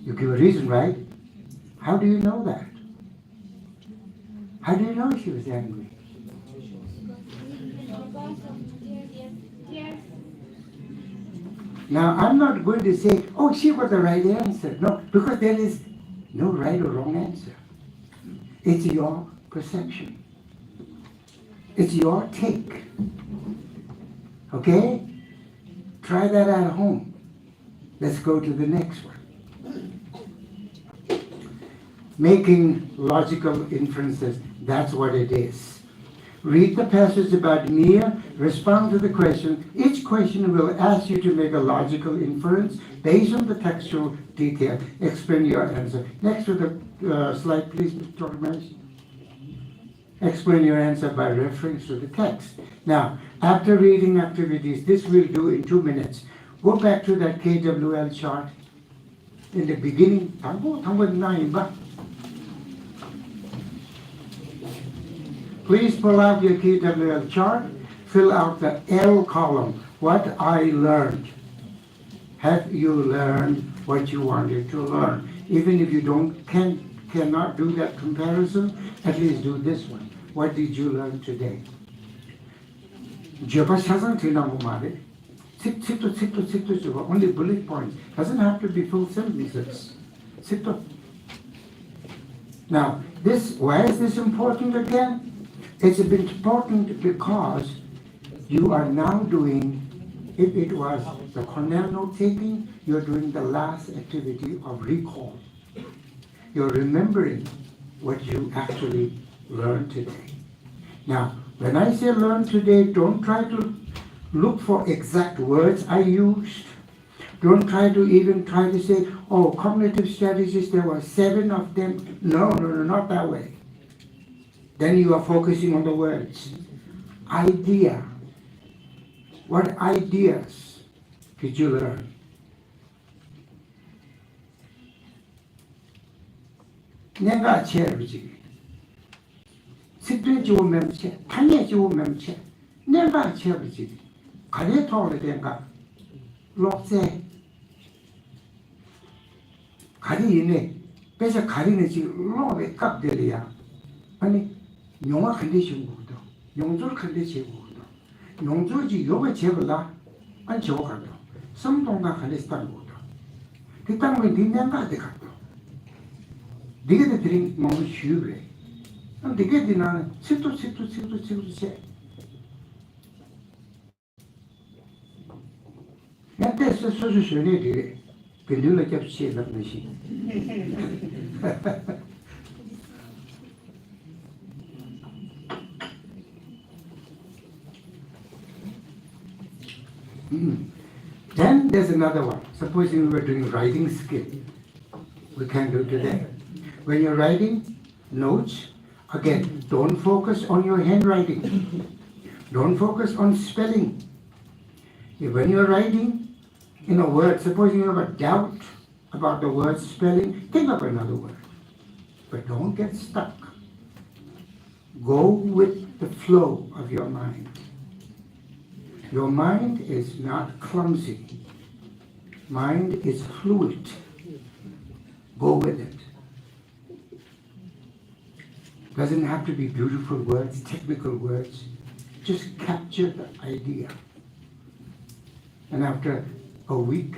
you give a reason, right? How do you know that? How do you know she was angry? Now, I'm not going to say, oh, she got the right answer. No, because there is no right or wrong answer. It's your perception. It's your take. Okay? Try that at home. Let's go to the next one. Making logical inferences, that's what it is. Read the passage about Mia, respond to the question. Each question will ask you to make a logical inference based on the textual detail. Explain your answer. Next to the slide, please, Dr. Mason. Explain your answer by reference to the text. Now, after reading activities, this we'll do in 2 minutes. Go back to that KWL chart. In the beginning, please pull out your KWL chart, fill out the L column, what I learned. Have you learned what you wanted to learn? Even if you cannot do that comparison, at least do this one. What did you learn today? Only bullet points. Doesn't have to be full sentences. Now, why is this important again? It's important because you are now doing, if it was the Cornell note-taking, you're doing the last activity of recall. You're remembering what you actually learned today. Now, when I say learn today, don't try to look for exact words I used. Don't try to say, oh, cognitive strategies, there were 7 of them. No, not that way. Then you are focusing on the words. Idea. What ideas did you learn? 내가 제일이지. 스트레스 오면 체, 탄력이 오면 체. 내가 제일이지. 가래 토를 된가? 록제 가리네 배서 가리는 지금 록에 깝들이야 아니 용어 컨디션 거거든 용줄 컨디션 거거든 용줄지 요거 제거다 안 저거 가도 성동나 컨디션 거거든 그 땅에 니면가 돼 가도 네가 드린 너무 쉬우래 네가 드나는 칠도 세 나한테 소주 쉬어내리 근데를 잡지 않는지 Then there's another one. Supposing we were doing writing skill. We can do today. When you're writing notes, again, don't focus on your handwriting. Don't focus on spelling. When you're writing in a word, supposing you have a doubt about the word spelling, think up another word. But don't get stuck. Go with the flow of your mind. Your mind is not clumsy. Mind is fluid. Go with it. Doesn't have to be beautiful words, technical words. Just capture the idea. And after a week,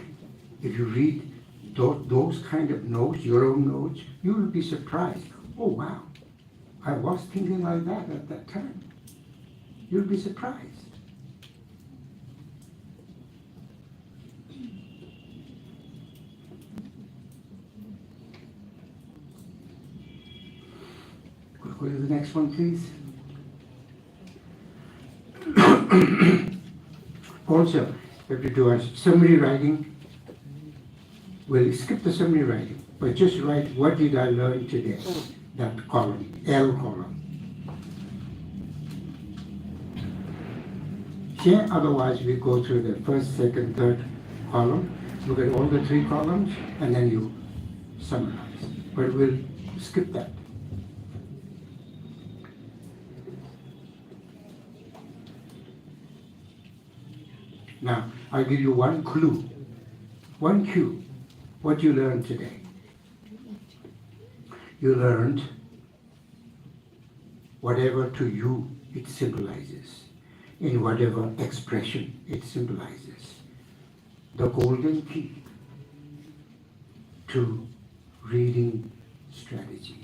if you read those kind of notes, your own notes, you will be surprised. Oh wow, I was thinking like that at that time. You'll be surprised. Go to the next one, please. Also, if you do a summary writing, we'll skip the summary writing, but just write what did I learn today, that column, L column. Here, otherwise we go through the first, second, third column, look at all the three columns, and then you summarize. But we'll skip that. Now, I'll give you one clue, one cue, what you learned today. You learned whatever to you it symbolizes, in whatever expression it symbolizes. The golden key to reading strategies.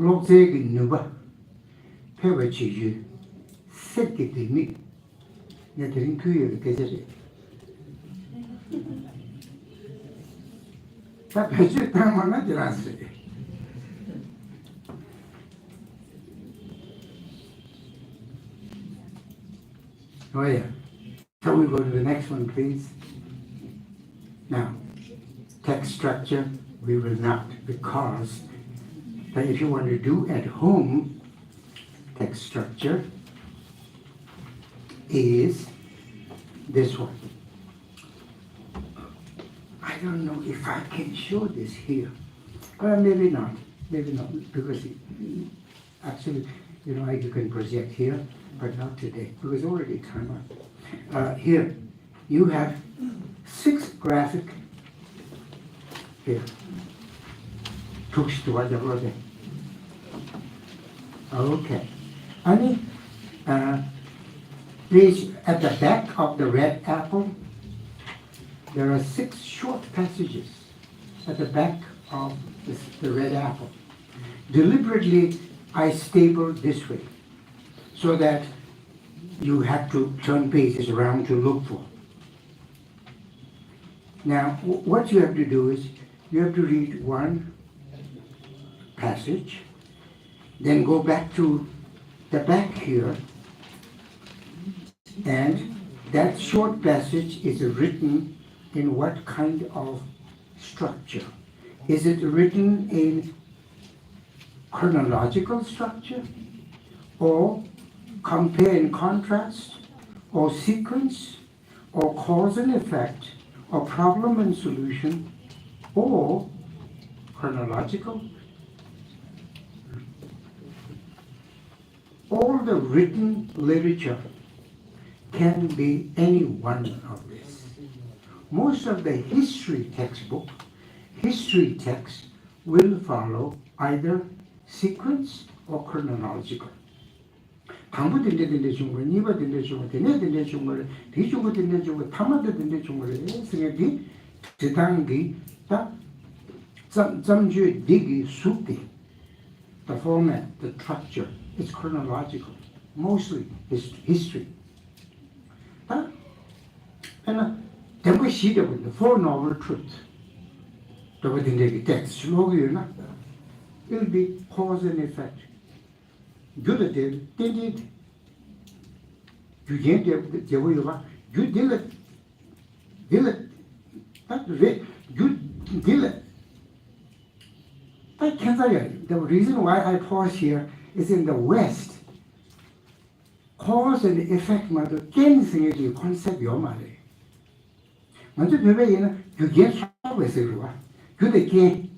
록제기 누바 폐외치유 새끼 때문에 내 드린 교육을 계절해. 다 배출 당만나 지났어요. Oh yeah. So we go to the next one, please. Now, text structure we will not, because that if you want to do at home, text structure is this one. I don't know if I can show this here. Maybe not, because actually, you know, you can project here, but not today, because already time up. Here, you have 6 graphic here. Okay. Please, at the back of the red apple, there are 6 short passages at the back of the red apple. Deliberately, I stapled this way, so that you have to turn pages around to look for. Now, what you have to do is, you have to read one passage, then go back to the back here, and that short passage is written in what kind of structure? Is it written in chronological structure, or compare and contrast, or sequence, or cause and effect, or problem and solution, or chronological, all the written literature can be any one of this. Most of the history textbook, history text will follow either sequence or chronological. 당부 든데 중국, 니바 든데 중국, 데네 든데 중국, 디중국 든데 중국, 타마드 든데 중국을 생각이 지당기 딱 점주 디기 숙디. The format, the structure, it's chronological, mostly history. And then we see the Four Noble Truths. The text, it will be cause and effect. Good did, they did. You can't you did it. That's it. You did it. I can't tell you. The reason why I pause here is in the West. Cause and effect 마저 Tenzing concept 요 말이에요. 먼저 배배에는 유기의 수업에서 그러와. 그게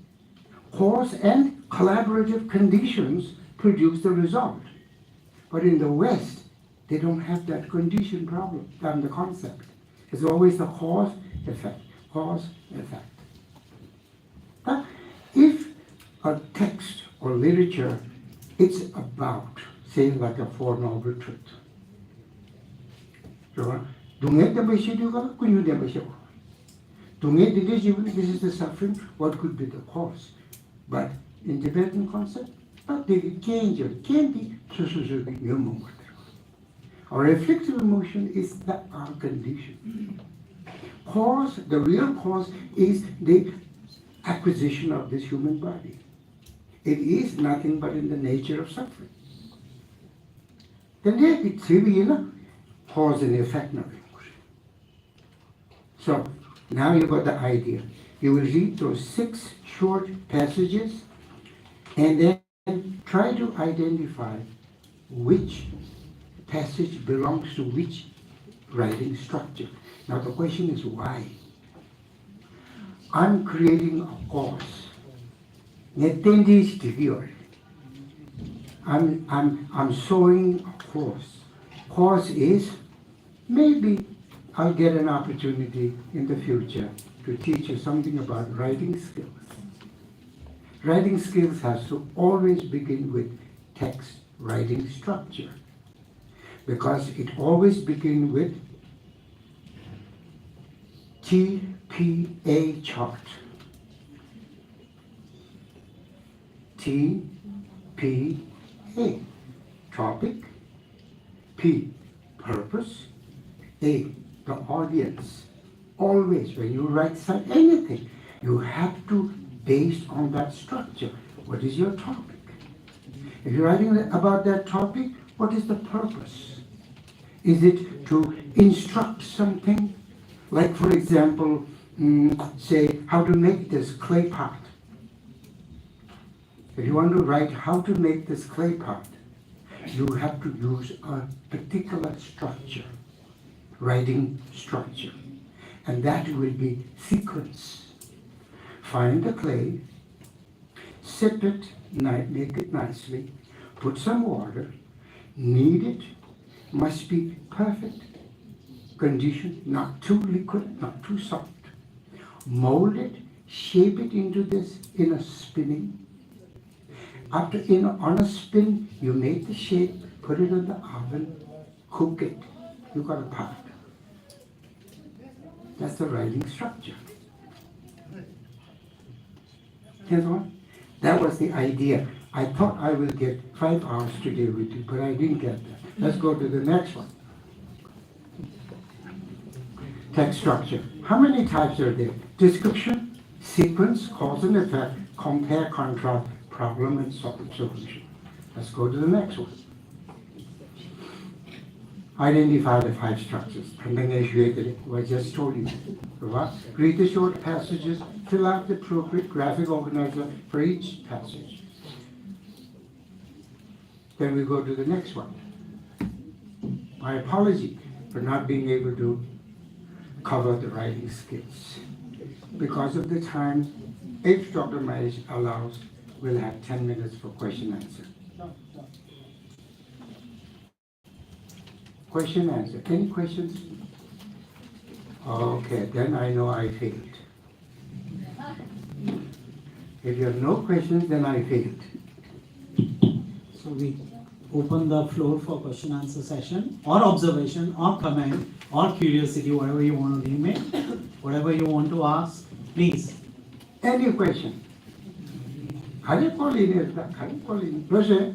cause and collaborative conditions produce the result. But in the West, they don't have that condition problem, the concept. It's always the cause, effect, cause, effect. But if a text or literature, it's about, say, like a Four Noble Truths. This is the suffering, what could be the cause? But in Tibetan concept, our reflective emotion is our condition. Cause, the real cause is the acquisition of this human body. It is nothing but in the nature of suffering. Then there it's really cause and effect. So now you got the idea. You will read those 6 short passages and then try to identify which passage belongs to which writing structure. Now the question is why? I'm creating a course. I'm sowing a course. Course is maybe I'll get an opportunity in the future to teach you something about writing skills. Writing skills has to always begin with text writing structure because it always begins with TPA chart. TPA, topic, P, purpose, A, the audience. Always, when you write anything, you have to base on that structure. What is your topic? If you're writing about that topic, what is the purpose? Is it to instruct something? Like, for example, say, how to make this clay pot. If you want to write how to make this clay pot, you have to use a particular structure, writing structure. And that will be sequence. Find the clay, sip it, make it nicely, put some water, knead it, must be perfect condition, not too liquid, not too soft. Mold it, shape it into this in a spinning. After on a spin, you make the shape, put it in the oven, cook it. You got a pot. That's the writing structure. Here's one. That was the idea. I thought I will get 5 hours today with you, but I didn't get that. Let's go to the next one. Text structure. How many types are there? Description, sequence, cause and effect, compare, contrast, problem and solution. Let's go to the next one. Identify the 5 structures. I just told you. Read the short passages, fill out the appropriate graphic organizer for each passage. Then we go to the next one. My apology for not being able to cover the writing skills. Because of the time, if Dr. Mahesh allows, we'll have 10 minutes for question and answer. Question answer. Any questions? Okay, then I know I failed. If you have no questions, then I failed. So we open the floor for question answer session or observation or comment or curiosity, whatever you want to name it, whatever you want to ask, please. Any question? 가리 꼴리네, 가리 꼴리네. 그래서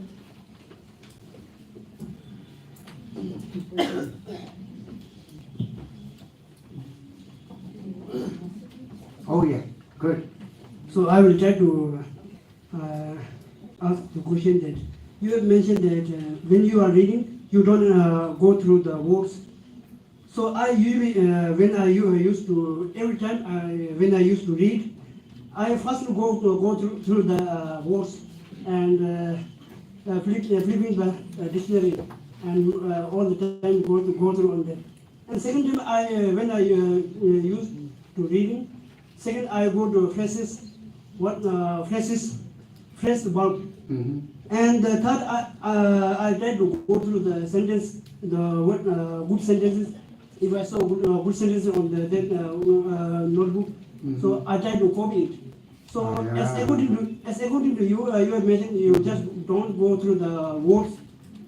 Oh yeah, good. So I will try to ask the question that you have mentioned that when you are reading, you don't go through the words. So I usually, when I used to, every time when I used to read, I first go through the words and flipping the dictionary and all the time go through on that. And second time, when I used to reading, second I go to phrases, phrase bulk. Mhm. And the third, I try to go through the sentence, the good sentences. If I saw good sentences on the notebook, so I try to copy it. So as according to you, you have mentioned you just don't go through the words.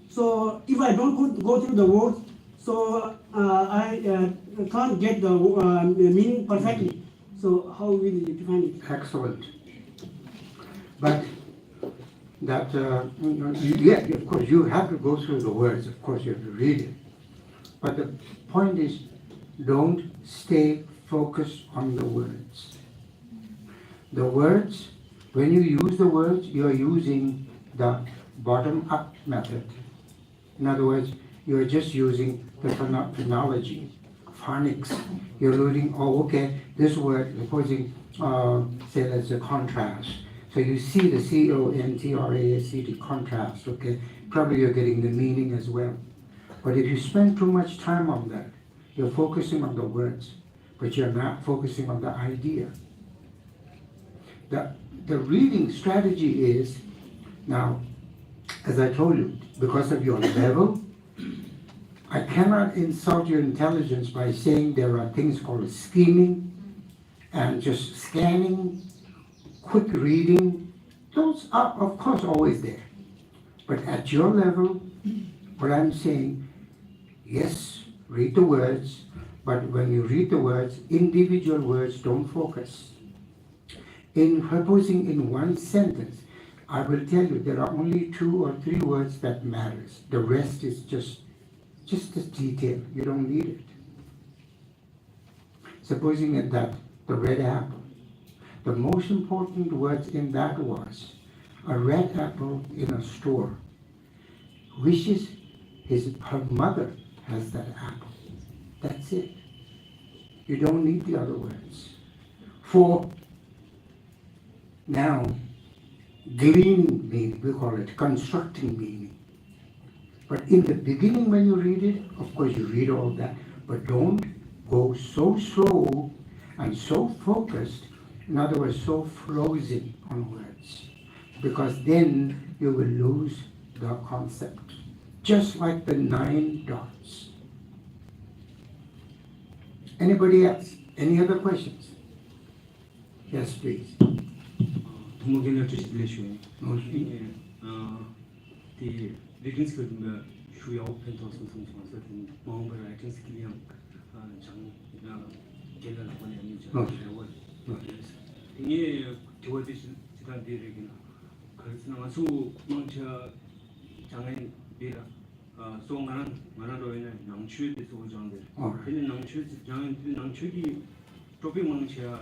So if I don't go through the words, so I can't get the meaning perfectly. So how will you define it? Excellent. But that, yeah, of course, you have to go through the words. Of course, you have to read it. But the point is, don't stay focused on the words. The words, when you use the words, you are using the bottom-up method. In other words, you are just using the phonology, phonics. You're learning, oh, okay, this word, supposing, say that's a contrast. So you see the C-O-N-T-R-A-S-C-T, contrast, okay? Probably you're getting the meaning as well. But if you spend too much time on that, you're focusing on the words, but you're not focusing on the idea. The reading strategy is, now, as I told you, because of your level, I cannot insult your intelligence by saying there are things called scheming and just scanning, quick reading. Those are, of course, always there. But at your level, what I'm saying, yes, read the words, but when you read the words, individual words don't focus. In proposing in one sentence, I will tell you there are only 2 or 3 words that matters. The rest is just a detail. You don't need it. Supposing that the red apple, the most important words in that was a red apple in a store wishes her mother has that apple. That's it. You don't need the other words. For now, gleaning meaning, we call it constructing meaning. But in the beginning when you read it, of course you read all that, but don't go so slow and so focused, in other words, so frozen on words, because then you will lose the concept. Just like the 9 dots. Anybody else? Any other questions? Yes, please. Homogeneous distribution. The reading skill should open to some certain more writing skill. 이게 되어지지 지난 뒤에는 그래서 아주 망쳐 장애인 비라 송하는 만화로에는 낭취에서 오정들 근데 낭취 장애인 낭취기 토픽 망쳐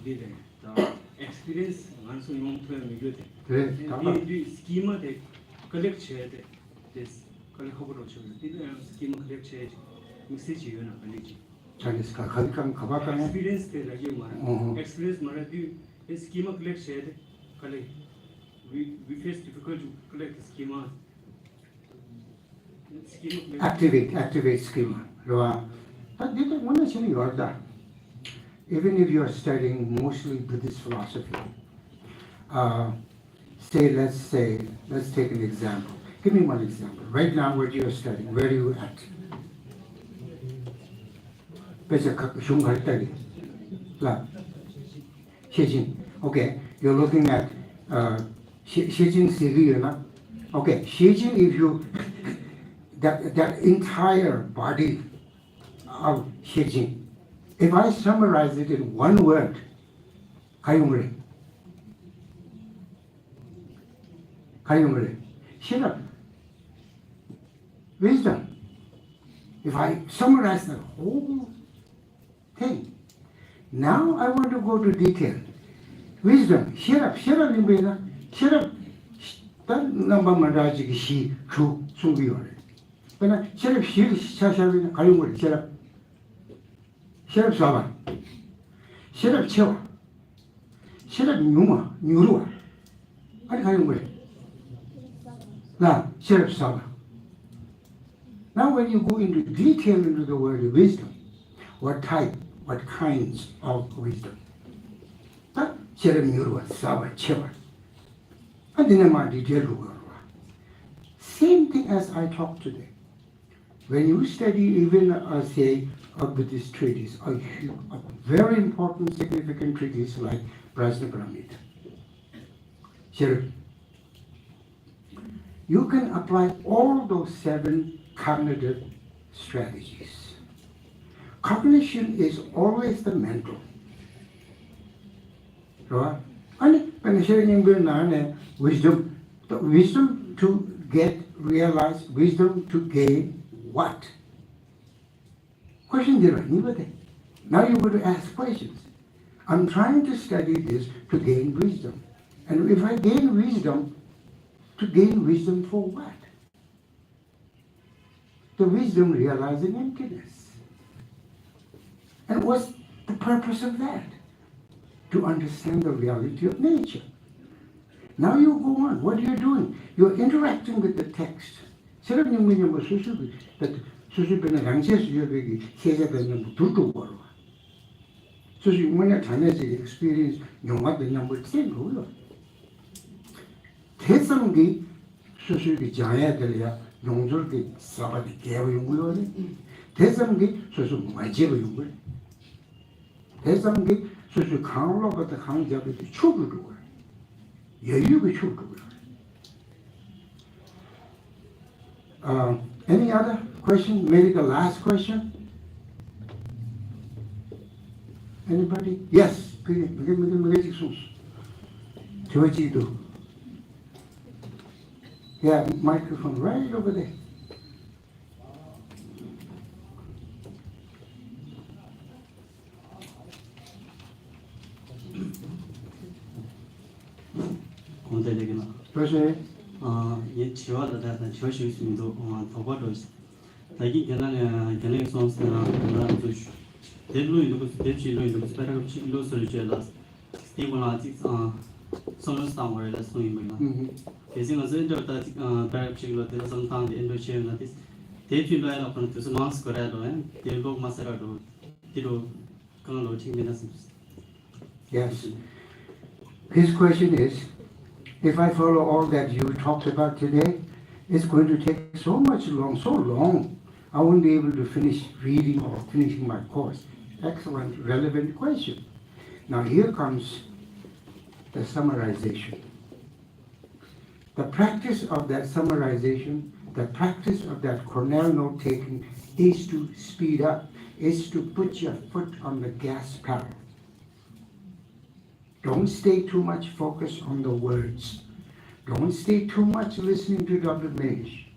이게 다 experience 안수 용토에 미겨대 그래, 이 스키마 데 컬렉트 해야 돼 this 컬렉트로 쳐 이게 스키마 컬렉트 해 메시지 요나 알리지 자기가 가봐가네. experience 때 라기 말아 experience 말아디 schema collect share collect we face difficult to collect schema Activate schema. Even if you are studying mostly Buddhist philosophy, let's take an example. Give me one example. Right now, what you are studying, where are you at? 그래서 흉할 때 라 시진 okay you're looking at 시진 세계나 okay 시진 if you that entire body of 시진 if I summarize it in one word 가용을 해 싫어 wisdom if I summarize the whole thing now I want to go to detail wisdom 싫어 이 뭐야 싫어 단 넘버만 가지고 시주 숨기요래 그러나 싫어 시차샤비는 가용을 싫어 사바 싫어 채워 싫어 뉴루와 아니 가용을 나 싫어 사바 Now when you go into detail into the word wisdom, what type, what kinds of wisdom? Same thing as I talked today. When you study even say a Buddhist treatise, a very important significant treatise like Prajnaparamita, you can apply all those 7 cognitive strategies. Cognition is always the mental. Right? And when sharing wisdom, the wisdom to realize, wisdom to gain what? Question there. Now you're going to ask questions. I'm trying to study this to gain wisdom. And if I gain wisdom, to gain wisdom for what? The wisdom realizing emptiness. And what's the purpose of that? To understand the reality of nature. Now you go on. What are you doing? You're interacting with the text. experience 대성기 수술이 자야 될야 용절기 사바디 개고 용구요네 대성기 수술 마제고 용구 대성기 수술 강로부터 강자부터 추구로 여유가 추구로 any other question? Maybe the last question? Anybody? Yes. Yeah, microphone right over there. First, 예, 지화를 다 지화시 있습니다. 더버도 자기 견해 선수나 그런 주 대로 이거 대치로 이거 스페셜 치료 설치라 스티블라지 선수상을 쓰는 거예요. 계속 어제도 다 배치로 대 선상 인도체나 대치로에 앞으로 또 마스 거라도 대고 마스라도 뒤로 그런 로 챙겨놨습니다. Yes. His question is, if I follow all that you talked about today, it's going to take so long, I won't be able to finish reading or finishing my course. Excellent, relevant question. Now here comes the summarization. The practice of that summarization, the practice of that Cornell note-taking is to speed up, is to put your foot on the gas pedal. Don't stay too much focused on the words. Don't stay too much listening to Dr. Mage.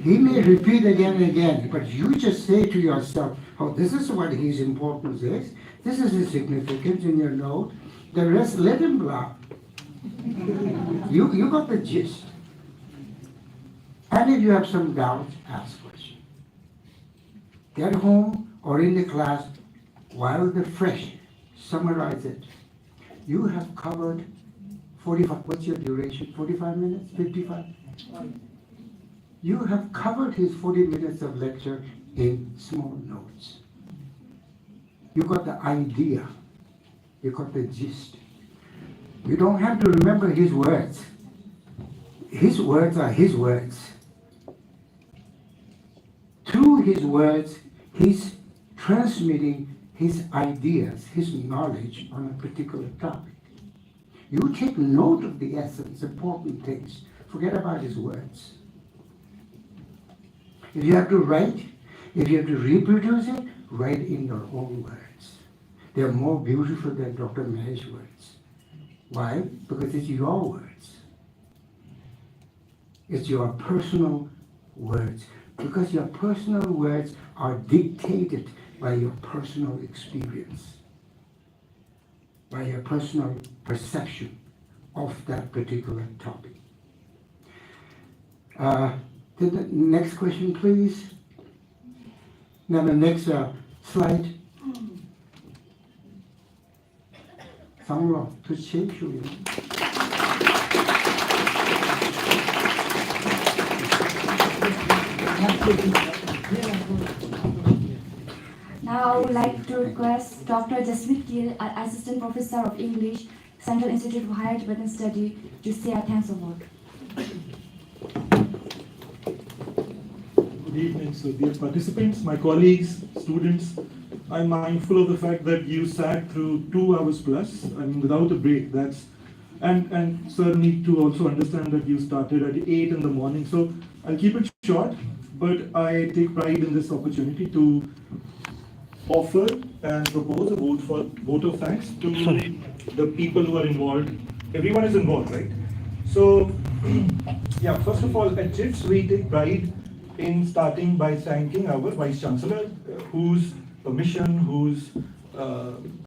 He may repeat again and again, but you just say to yourself, oh, this is what his importance is. This is his significance in your note. The rest, let him blah. You got the gist. And if you have some doubts, ask questions. Get home or in the class, while they're fresh, summarize it. You have covered 45, what's your duration? 45 minutes? 55? You have covered his 40 minutes of lecture in small notes. You got the idea. You got the gist. You don't have to remember his words. His words are his words. Through his words, his transmitting his ideas, his knowledge on a particular topic. You take note of the essence, important things. Forget about his words. If you have to write, if you have to reproduce it, write in your own words. They're more beautiful than Dr. Mahesh's words. Why? Because it's your words. It's your personal words. Because your personal words are dictated by your personal experience, by your personal perception of that particular topic. The next question, please. Now the next slide. 상로 to change you. Now I would like to request Dr. Jasmeet Gill, Assistant Professor of English, Central Institute for Higher Tibetan Study, to say a thanks award. Good evening, so dear participants, my colleagues, students. I'm mindful of the fact that you sat through 2 hours plus, without a break. And sir need to also understand that you started at 8 in the morning. So I'll keep it short, but I take pride in this opportunity to offer and propose a vote of thanks to the people who are involved. Everyone is involved, right? So, yeah, first of all, at Cihts, we take pride in starting by thanking our Vice Chancellor, whose permission, whose